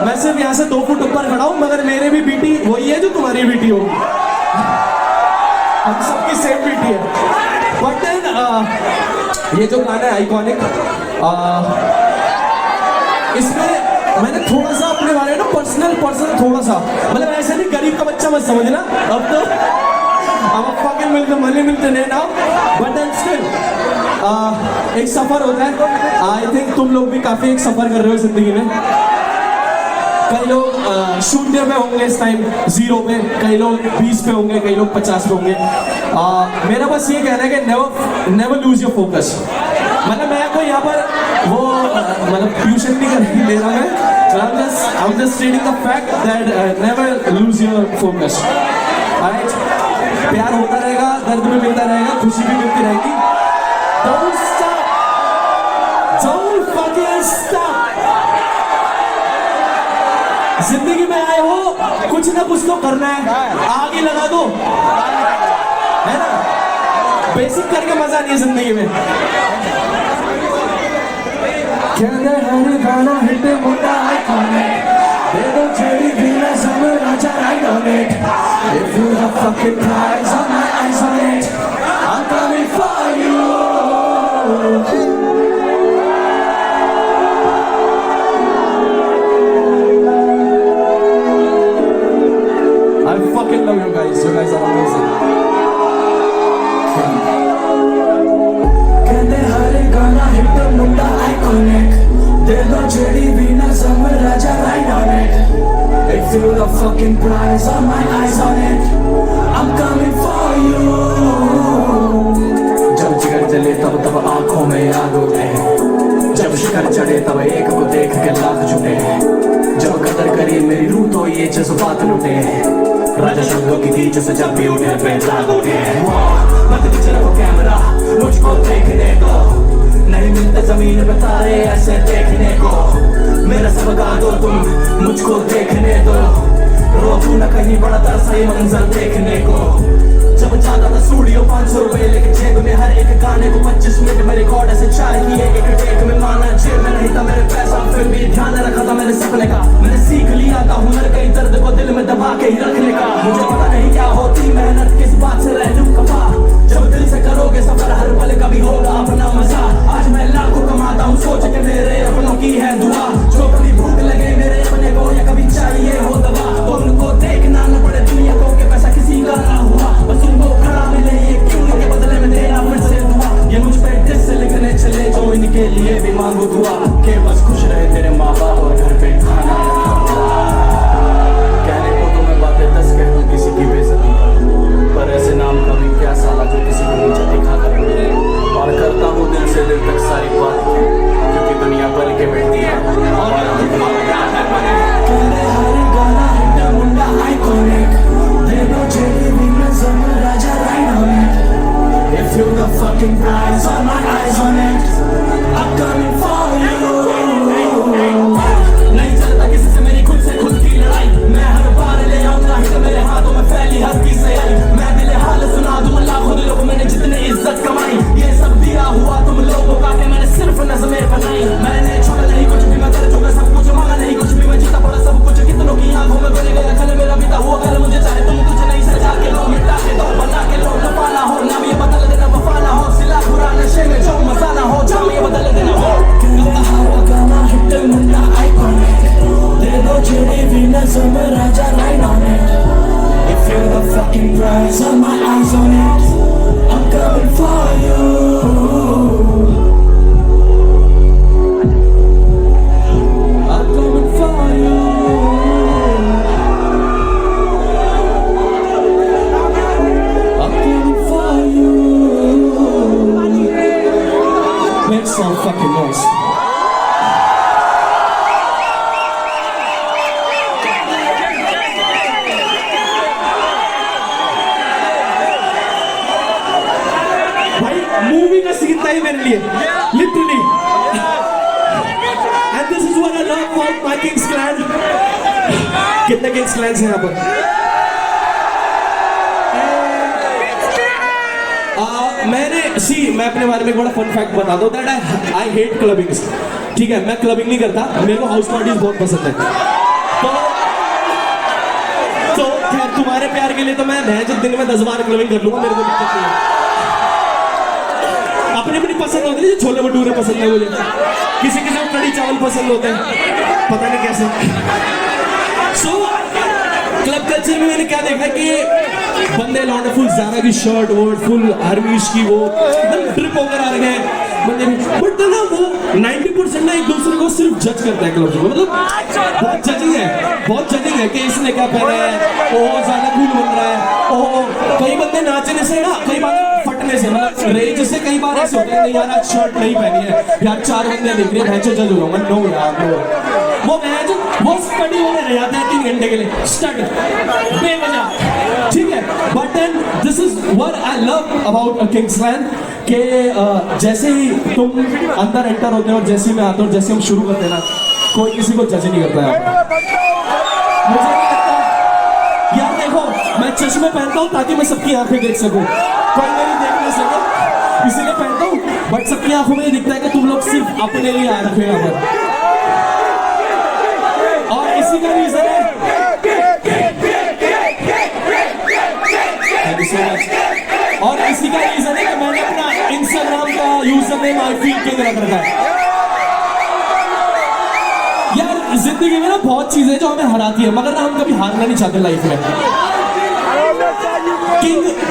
S2: मैं सिर्फ यहाँ से 2 फुट ऊपर खड़ा हूँ, मगर मेरे भी बीटी वही है जो तुम्हारी बीटी होगी। हम सबकी सेम बीटी है। बट देन ये जो गाना है आइकॉनिक, इसमें मैंने थोड़ा सा अपने बारे में ना पर्सनल थोड़ा सा, मतलब ऐसे नहीं गरीब का बच्चा मत समझना, अब तो हम फकिंग मिलते मनी मिलते नहीं ना। बट देन स्टिल एक सफर होता है। आई थिंक तुम लोग भी काफी एक सफर कर रहे हो जिंदगी में। कई लोग 0 पे होंगे इस टाइम, 0 पे, कई लोग 20 पे होंगे, कई लोग 50 पे होंगे। मेरा बस ये कहना है कि नेवर लूज योर फोकस। मतलब मैं कोई यहाँ पर वो मतलब ट्यूशन नहीं कर ले रहा मैं, I'm just stating the fact that never lose your focus. Alright? प्यार होता रहेगा, दर्द भी मिलता रहेगा, खुशी भी मिलती रहेगी। Don't stop. Don't fucking stop. जिंदगी में आए हो, कुछ ना कुछ तो करना है, आगे लगा दो, है ना? बेसिक करके मजा नहीं है जिंदगी में। कहते हर गाना हिट मुद्दा आइकॉनिक, दे दो छेड़ी बिना सब राजा right on it. If you have fucking prize on my eyes on it, I'm coming for you. I fucking love you guys. You guys are amazing. कहते हर गाना हिट मुद्दा आइकॉनिक, दे दो छेड़ी बिना सब राजा right on it. If you the fucking prize on my eyes on it, I'm coming for you. जब जिगर जले तब आंखों में याद उठे, जब शिखर चढ़े तब एक को देख के लाख जुटे, जब कदर करी मेरी रूह तो ये जज्बात लुटे, राजा शब्दों की बीच से जब भी उठे पे जाग उठे। मत पीछे रखो कैमरा, मुझको देखने दो, नहीं मिलते जमीन पे तारे ऐसे देखने को। मेरा सब गा दो तुम, मुझको देखने दो, रोकू न कहीं बड़ा तरसा ये मंजर देखने को। जब जाता था स्टूडियो 500 रुपए लेके जेब में, हर एक गाने को 25 मिनट में रिकॉर्ड ऐसे चाहिए, एक टेक में माना जेब में नहीं था मेरे पैसा, फिर भी ध्यान रखा था मेरे सपने का। मैंने सीख लिया था हुनर कई दर्द को दिल में दबा के ही रखने का। मुझे पता नहीं क्या होती मेहनत, किस बात से रह लूं खफा, जब दिल से करोगे सफर हर के लिए भी मांगू दुआ के बस खुश रहे तेरे माँ बाप और घर पे खाना रखा हुआ। कहने को तो मैं बातें 10 कह दूं किसी की बेइज्जती पर ऐसे नाम का भी क्या साला जो किसी को नीचे दिखा कर और करता हूँ दिल से दिल तक सारी बात क्योंकि दुनिया पल के बैठती है और if you're the fucking prize, all my eyes on it, I'm coming for you. नहीं चलता किसी से मेरी खुद से खुद की लड़ाई, मैं हर बार ले आऊंगा हिट मेरे हाथों में फैली हर की सयाई। मैं दिल हाल सुना दूं लाखों दिलों को मैंने जितनी इज्जत कमाई, ये सब दिया हुआ तुम लोगों का कि मैंने सिर्फ नज़में बनाई। मैंने छोड़ा नहीं कुछ भी, मैं कर चुका सब कुछ, मांगा नहीं कुछ भी, मैं जीता पड़ा सब कुछ। कितनों की आंखों में बने गया कल मेरा बीता हुआ कल, मुझे चाहे तुम कुछ नहीं सजा के लो, मिटा के दो, बना के लो, नफाना हो ना ये बदल देना, वफाना हो सिला बुरा नशे में जो मसाना हो, जाम ये बदल देना हो। गाना हिट मुन्ना आइकॉनिक, दे दो जेडी वीनस में राजा राइन on it. If you're the fucking prize, all my eyes on it, I'm coming for you. I'm coming for you. I'm coming for you. Make some fucking noise.
S3: Movie का scene था ही मेरे लिए literally, and this is what I love about my Kings clan. कितने Kings clans हैं यहाँ पर? मैं अपने बारे में एक बड़ा फन फैक्ट बता दूं दैट आई हेट क्लबिंग्स। ठीक है, मैं क्लबिंग नहीं करता, मेरे को हाउस पार्टीज बहुत पसंद है। तो खैर तुम्हारे प्यार के लिए तो मैं जब दिन में 10 बार क्लबिंग कर लूंगा, मेरे को दिक्कत नहीं है। अपनी अपनी पसंद होती है, छोले भटूरे पसंद है मुझे, किसी किसी को कड़ी चावल पसंद होते हैं, पता नहीं कैसे। क्लब कल्चर में मैंने क्या देखा कि बंदे लौंडे फुल ज़ारा की शर्ट वर्ड, फुल हरमीश की वो ट्रिप होकर आ रहे हैं बंदे भी, बट ना वो 90% ना एक दूसरे को सिर्फ जज करता है क्लब में। मतलब बहुत जजिंग है कि इसने क्या पहना है, ओह ज़्यादा कूल बन रहा है, ओह कई बंदे नाचने से ना, कई बार फटने से, मतलब रेज से कई बार ऐसे होते हैं नहीं यार आज शर्ट नहीं पहनी है यार, 4 बंदे देख रहे हैं भैंचो जज हो जाऊंगा। नो यार नो, वो स्टडी होने रह जाते हैं 3 घंटे के लिए, स्टड बेवजह। ठीक है, but then this is what I love about a Kings Clan कि जैसे ही तुम अंदर एंटर होते हो और जैसे ही मैं आता हूँ, जैसे हम शुरू करते हैं ना, कोई किसी को जज नहीं करता है। मुझे नहीं लगता यार, देखो मैं चश्मे पहनता हूँ ताकि मैं सबकी आंखें देख सकूँ, कोई मेरी देख नहीं सके इसीलिए पहनता हूँ, बट सबकी आंखों में ये दिखता है कि तुम लोग सिर्फ अपने लिए आ रखे हो यहाँ पर। और इसी का रीजन है, और इसी का रीजन है कि मैंने अपना इंस्टाग्राम का user name I feel king रख रखा है। यार जिंदगी में ना बहुत चीजें जो हमें हराती है, मगर ना हम कभी हारना नहीं चाहते लाइफ में।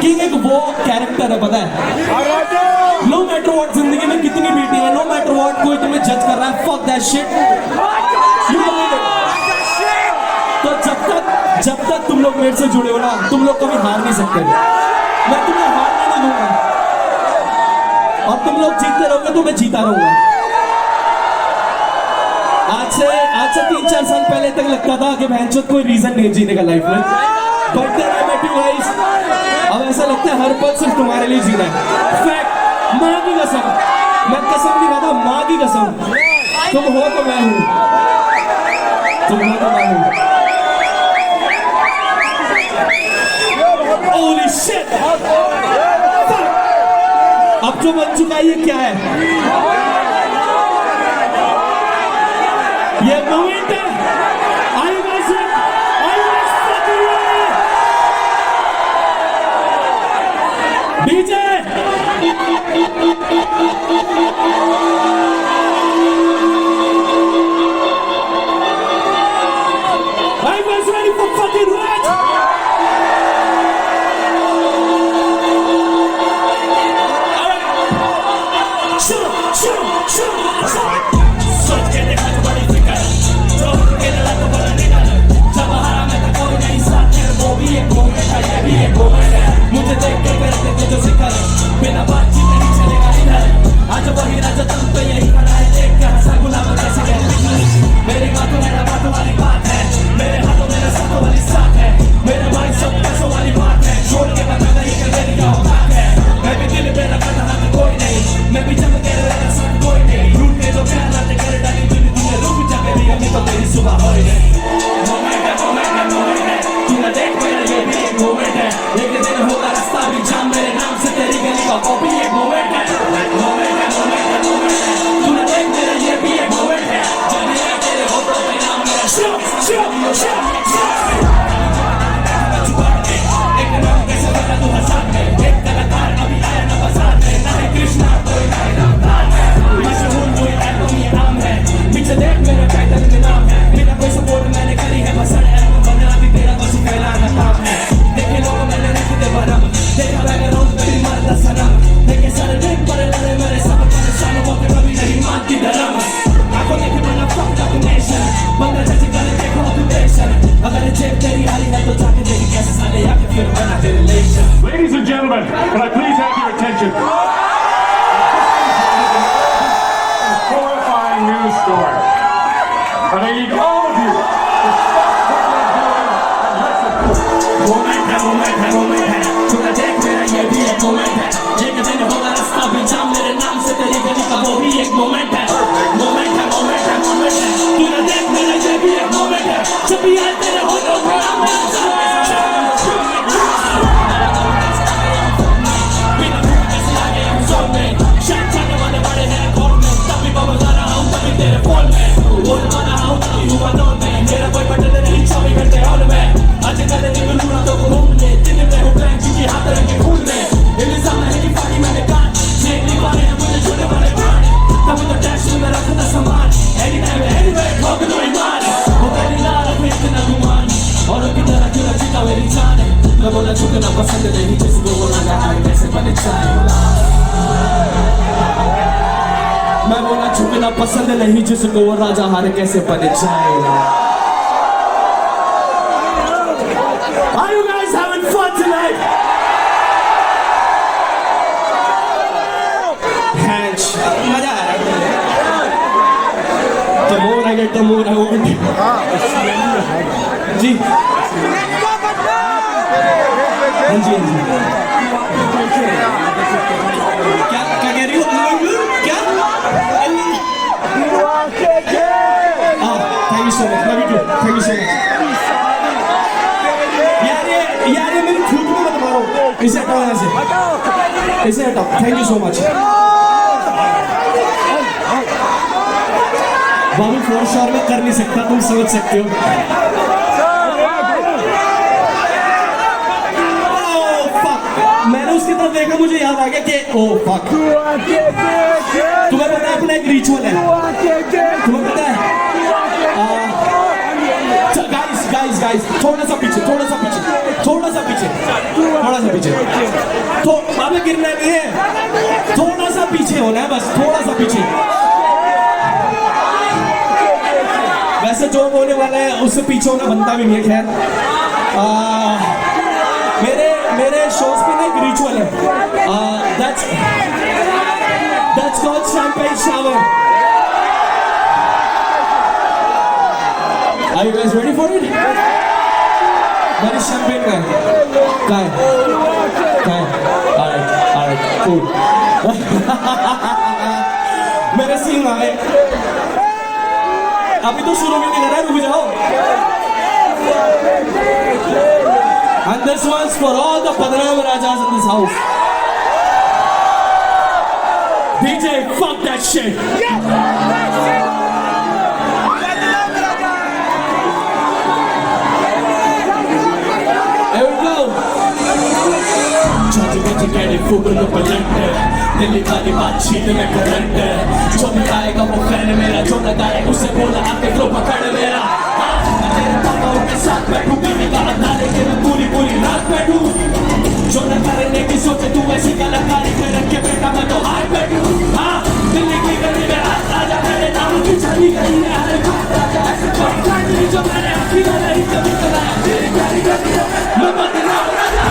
S3: किंग एक वो कैरेक्टर है, पता है, नो मैटर व्हाट, जिंदगी में कितनी बेटी है, नो मैटर व्हाट कोई तुम्हें जज कर रहा है, fuck that shit, you believe it. तो जब तक तुम लोग मेरे से जुड़े हो ना, तुम लोग कभी हार नहीं सकते, मैं तुम्हें हारने नहीं दूंगा, और तुम लोग जीतते रहोगे तो मैं जीता रहूंगा। आज से 3-4 साल पहले तक लगता था कि भैंचोद कोई रीजन नहीं जीने का लाइफ में, but then I met you guys, अब ऐसा लगता है हर पल सिर्फ तुम्हारे लिए जीना है। फैक्ट, माँ की कसम, मैं कसम नहीं खाता, माँ की कसम, तुम हो तो मैं हूँ, तुम हो तो मैं हूँ। Holy shit! अब जो बन चुका है ये क्या है? ये मोमेंट है। Are you guys fucking ready? DJ! Are you guys ready for fucking rage? Shoot! एक मोमेंट है, मोमेंट है, मोमेंट है, मोमेंट है। तू ना देख मेरा ये भी एक मोमेंट है, जब भी आए तेरे होठों पे आवाज़ बिना भूख के से आगे हम जोन में, शायद जाने वाले बड़े हैं कौन में, तभी बबल गा रहा हूँ तभी तेरे फोन में, बोल रहा हूँ तभी हुआ नोन में, मेरा कोई बटन नहीं 24 घंटे ऑन में, आज कल नहीं मिलूंगा तो घूमने, दिन में हूँ बैंक की हाथ रंगे खून में, इल्जाम है कि पानी मैंने काट, जेब नहीं पा रहे हैं मुझे छोटे वाले प्राण, तभी तो टैक्स में रखता सामान, anytime anywhere ठोक दो ईमान, वो पहली लाल में इतना गुमान, और की तरह क्यों रचिता मेरी जान है, मैं बोला झुकना पसंद नहीं जिसको बोला जाए कैसे बने चाहे, मैं बोला झुकना पसंद नहीं जिसको वो राजा हारे कैसे बने जाएगा। Are you guys having fun tonight? Hands. मजा आ रहा है। The more I get, the more I want. जी। हाँ जी। क्या कह रही हो? क्या? Thank you so much. Love you too. Thank you so much. यार ये मेरी छूट में मत मारो, इसे हटाओ यहाँ से, इसे हटाओ। Thank you so much. Babu four शोर में कर नहीं सकता, तुम समझ सकते हो। मैंने उसकी तरफ देखा, मुझे याद आ गया कि ओह फक। तुम्हें पता है अपना एक रिचुअल है, तुम्हें पता है? गाइस थोड़ा सा पीछे, थोड़ा सा पीछे, थोड़ा सा पीछे, थोड़ा सा पीछे, तो अबे गिरना नहीं है, थोड़ा सा पीछे होना है, बस थोड़ा सा पीछे। वैसे जो होने वाला है उससे पीछे होना बनता भी नहीं है। खैर मेरे शोज पे ना एक रिचुअल है, that's called champagne shower. Are you guys ready for it? Where is champagne guy? Alright, cool. मेरे सीन आ गए, अभी तो शुरू भी नहीं कर रहा, रुक जाओ। And this one's for all the Padmanabh Rajas in this house. DJ, fuck that shit. फूकन पलट दिल्ली वाली बातचीत में करंट, जो भी गाएगा वो फैन मेरा, जो न गाए उसे बोला आके फ्लो पकड़ मेरा। तेरे पापा उनके साथ बैठू, बीवी का अंदाज़े के मैं पूरी रात बैठू, जो न करने की सोचे तू ऐसी कलाकारी में रख के बेटा मैं तो हार बैठू। हाँ दिल्ली की गली में हाथ राजा, मेरे नाम की छवि गई है हर बात राजा, ऐसे कोई नहीं जो मैंने अकेला नहीं कभी चलाया, तेरी प्यारी गलियों में मैं बदनाम राजा।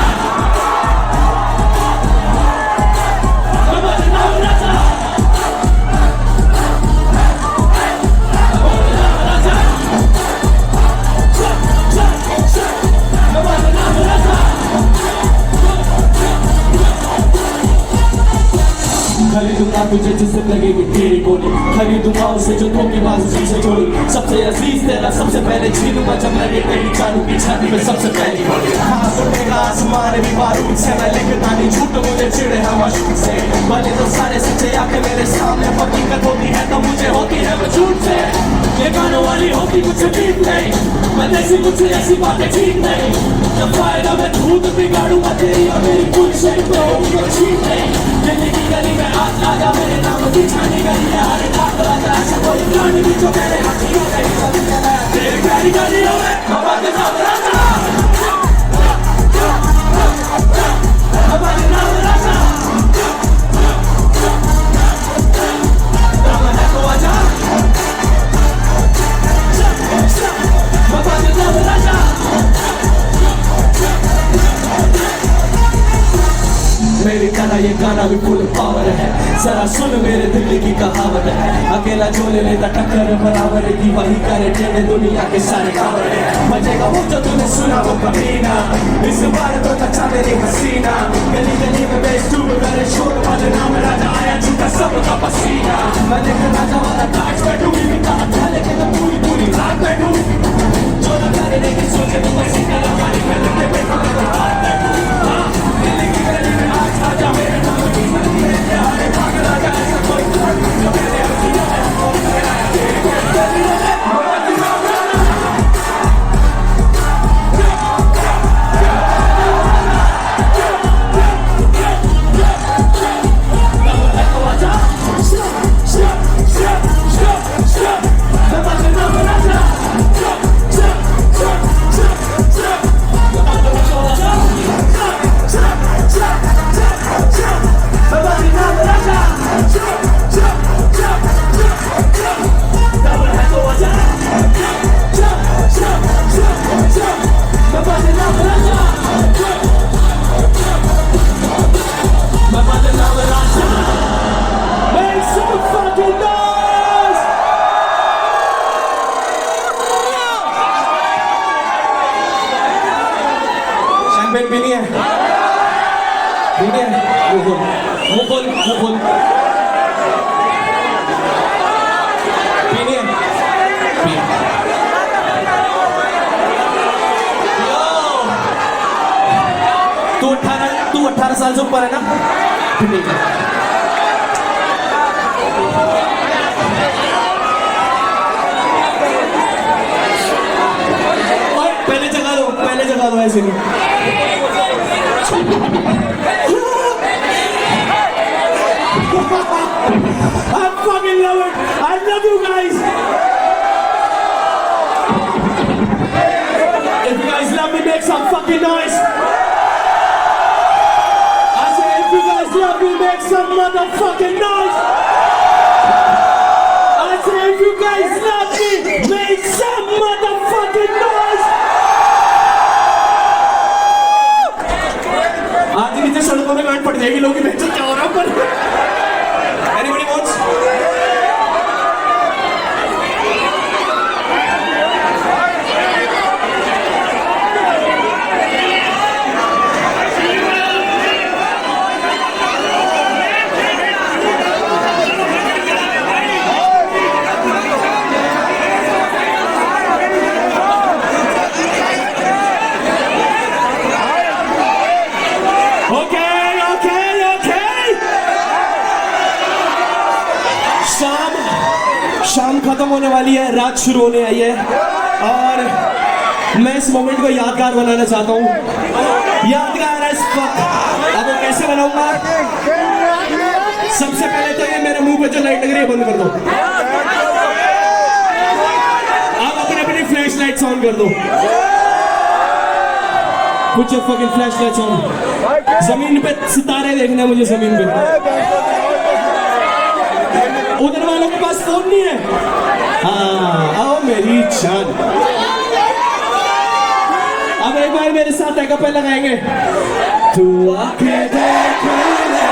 S3: खरीदूंगा तुझे जिससे लगेगी तेरी गोली, खरीदूंगा उसे जो धोखेबाज से जोड़ी, सबसे अजीज तेरा सबसे पहले छीनूंगा जब लगे तेरी चालू की छाती में सबसे पहली गोली। हाँ सुनेगा आसमान भी बारूद से, मैं लिखता नहीं झूठ मुझे चिड़े हवा झूठ से, भले तो सारे सच्चे आके मेरे सामने, हकीकत होती है तो मुझे होती है वो झूठ से, ये गानों वाली होती कुछ ठीक नहीं, मैं जैसी कुछ ऐसी बातें ठीक नहीं, जब फायदा मैं खुद बिगाड़ूंगा तेरी और मेरी कुछ तो ठीक नहीं। दिल्ली की गली में आज आजा, मेरे नाम की छानी गई है हर रात राजा, ऐसा कोई प्लान भी जो मेरे हाथियों में तेरी प्यारी गलियों में बाबा के नाम राजा, बाबा के नाम राजा, राम है तो आजा, बाबा के नाम राजा। मेरी तरह ये गाना भी फुल पावर है, जरा सुन मेरे दिल की कहावत है, अकेला जो ले लेता टक्कर बराबर की वही करे तेरे दुनिया के सारे खबर है, बजेगा वो जो तूने सुना वो कभी ना, इस बार तो कच्चा मेरी हसीना, गली गली में बेच तू मेरे शोर वाले नाम राजा आया झूठा सबका पसीना। मैं लेकर राजा वाला ताज बैठूं बीवी का हत्या लेके तो पूरी पूरी रात बैठूं जो ना करे लेकिन सोचे तो मैं सीधा लखानी में लेके बैठूं मैं तो रात बैठूं दिल्ली की गली में आज आजा मेरे नाम की मेरे प्यारे पागल आजा ऐसा कोई जो मैंने किया है वो मेरा पीनी है मुकुल पीनी है तू 18 साल से ऊपर है ना ठीक है पहले जगा दो ऐसे नहीं I fucking love it. I love you guys. If you guys love me, make some fucking noise. I say, if you guys love me, make some motherfucking noise. I say, if you guys love me, make some motherfucking noise. आज नीचे सड़कों में गांठ पड़ जाएगी लोगों की बेइज्जती क्या हो रहा पर Anybody wants? शाम खत्म होने वाली है, रात शुरू होने आई है और मैं इस मोमेंट को यादगार बनाना चाहता हूँ। यादगार है इस वक्त। अब मैं कैसे बनाऊंगा? सबसे पहले तो ये मेरे मुंह पे जो लाइट लग रही है बंद कर दो। आप अपने अपनी फ्लैश लाइट्स ऑन कर दो। Put your fucking flashlights on. जमीन पे सितारे देखने हैं मुझे जमीन पे। उधर वालों के पास फोन नहीं है। हाँ आओ मेरी जान। अब एक बार मेरे साथ एक कपल लगाएंगे। तू आके देख ले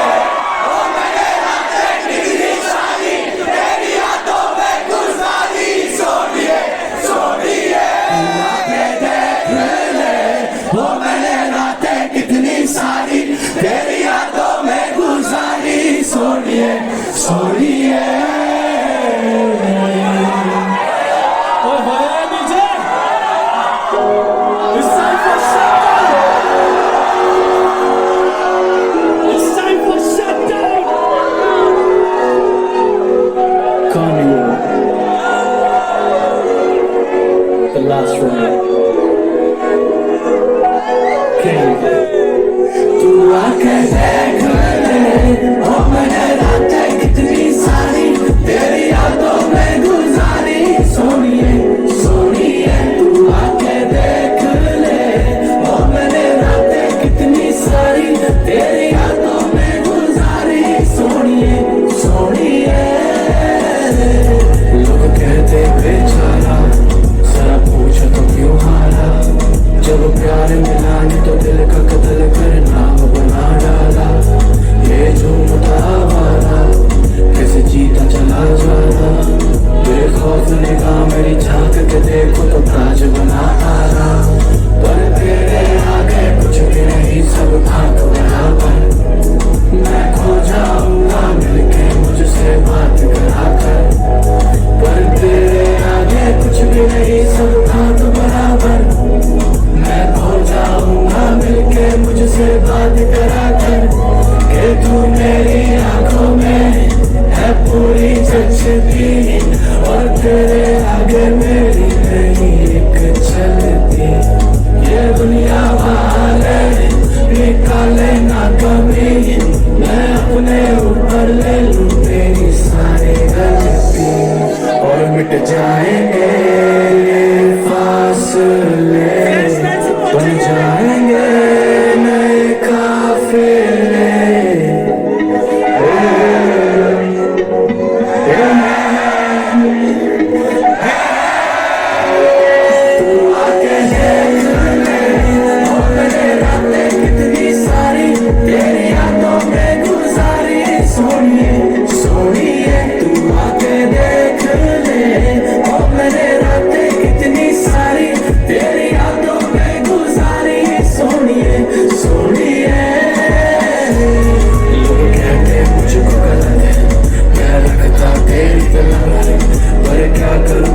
S3: ओ मैंने रातें कितनी सारी तेरी यादों में गुजारी सोनिए सोनिए। तू आके देख ले ओ मैंने रातें कितनी सारी तेरी यादों में गुजारी सोनिए सोनिए। Last ride. तू आके देख ले ओ मैंने रातें कितनी सारी तेरी यादों में गुजारी सोनिए सोनिए। तू आके देख ले ओ मैंने रातें कितनी सारी तेरी यादों में गुजारी सोनिए सोनिए।
S1: मिट जाएंगे फासले, बन जाएंगे नए काफिले।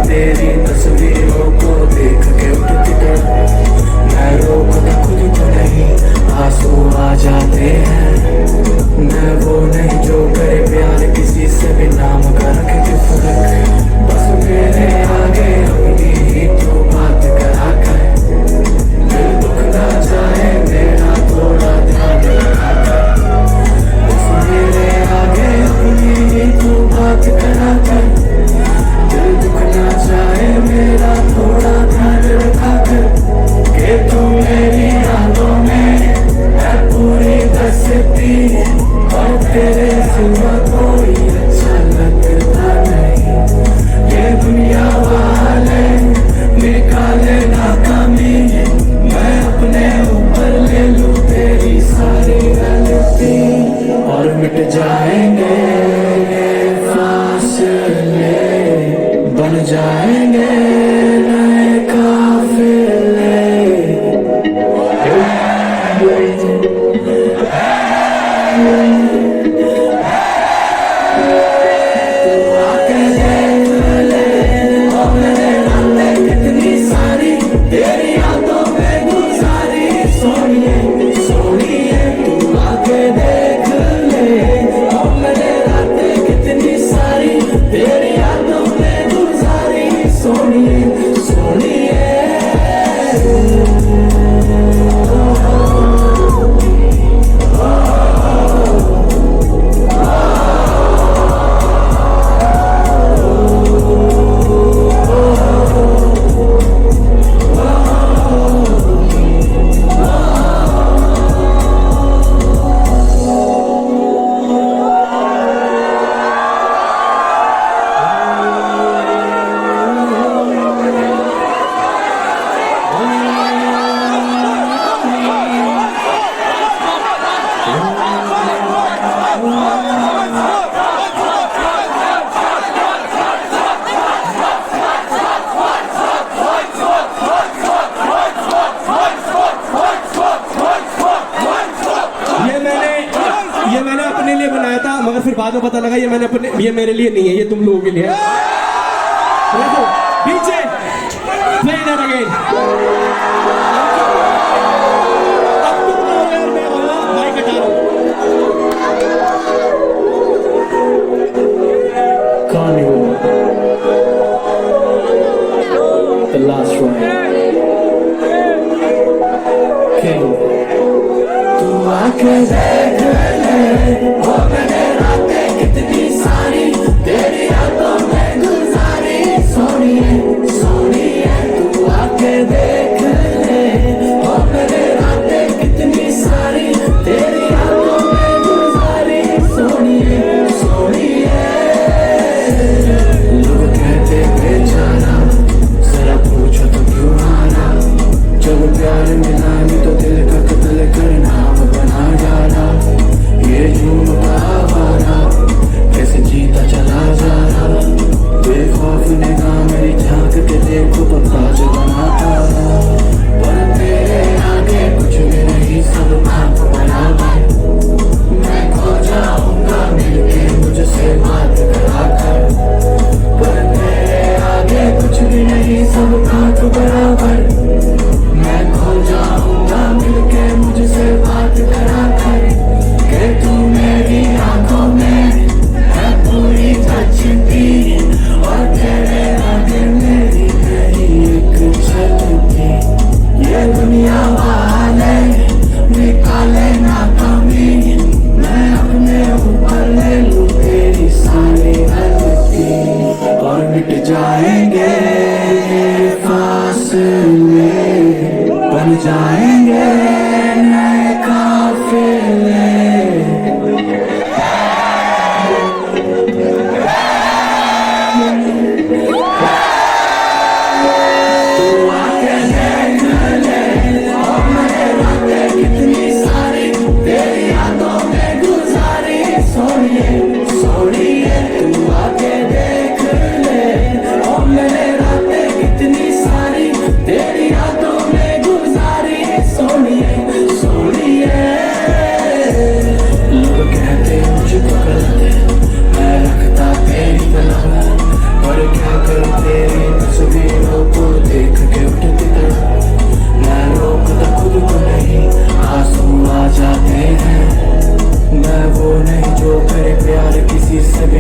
S1: तेरी तस्वीरों को देख के उठती डर, मैं रोकता खुद को नहीं, आंसू आ जाते हैं। मैं वो नहीं जो करे प्यार किसी से भी नाम का रखे के फर्क, बस मेरे आगे अपनी ही तो बात करा कर, दिल दुख ना जाए मेरा थोड़ा ध्यान रखा कर, बस मेरे आगे अपनी ही तो बात करा कर, दिल दुख ना जाए मेरा थोड़ा ध्यान रखा कर, कि तू मेरी यादों में है पूरी बसती, और तेरे सिवा कोई अच्छा लगता नहीं। ये दुनिया वाले निकाले नाकामी, मैं अपने ऊपर ले लूं तेरी सारी गलती, और मिट जाएंगे ये फासले, बन जाएंगे नए काफिले। कितनी सारी तेरी यादों में गुजारी, सोनिए सोनिए तू आके देख ले, और मैंने रातें कितनी सारी तेरी यादों में गुजारी, सोनिए सोनिए।
S3: ये मैंने अपने लिए बनाया था, मगर फिर बाद में पता लगा ये मेरे लिए नहीं है, ये तुम लोगों के लिए है। देखो पीछे play that again। अब तुम लोग यार, मैं माइक हटा रहा हूँ।
S1: Carnival, the last ride, King, तू आके देख ले, वो मैंने रातें कितनी सारी तेरी यादों में गुजारी, सोनिए सोनिए तू आके देख ले, वो मैंने रातें कितनी सारी तेरी यादों में गुजारी, सोनिए सोनिए। लोग कहते बेचारा, जरा पूछो तो क्यों हारा, जब प्यार मिला नहीं तो दिल का कत्ल कर नाम बना डाला।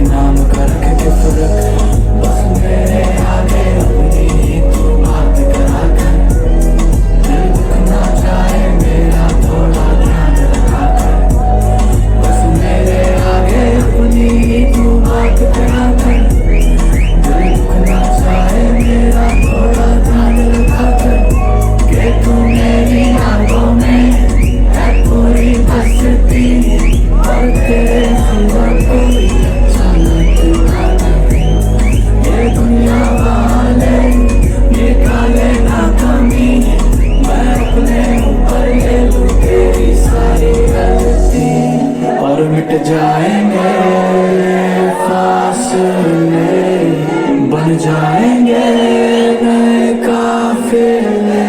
S2: नाम का रख के फर्क, बस मेरे आगे अपनी ही तू बात करा कर, दिल दुख ना जाए मेरा थोड़ा ध्यान रखा कर, बस मेरे आगे अपनी ही तू बात करा कर, दिल दुख ना जाए मेरा थोड़ा ध्यान रखा कर, कि तू मेरी यादों में है पूरी बसती, और तेरे सिवा कोई अच्छा लगता नहीं, ये दुनिया वाले निकाले ना कमी, मैं अपने ऊपर ले लूं तेरी सारी गलती, और मिट जाएंगे फासले, बन जाएंगे नए काफिले।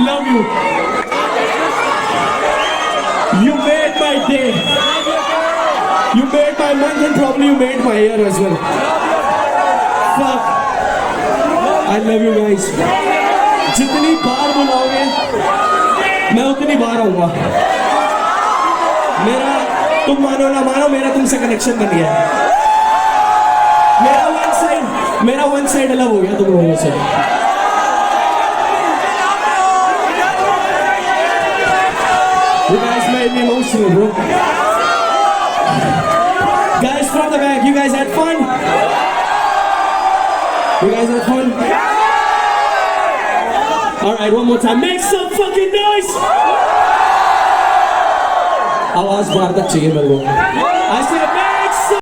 S3: Love you. You made my day. You made my month and probably you made my year as well. Fuck. I love you guys. जितनी बार बुलाओगे मैं उतनी बार आऊंगा. मेरा तुम मानो ना मानो मेरा तुमसे कनेक्शन बन गया. मेरा वन साइड अलग हो गया तुम लोगों से. You guys made me emotional, bro. Guys from the back, you guys had fun? You guys had fun? Alright, one more time. Make some fucking noise! आवाज बाहर तक चाहिए मेरे को. I said, man!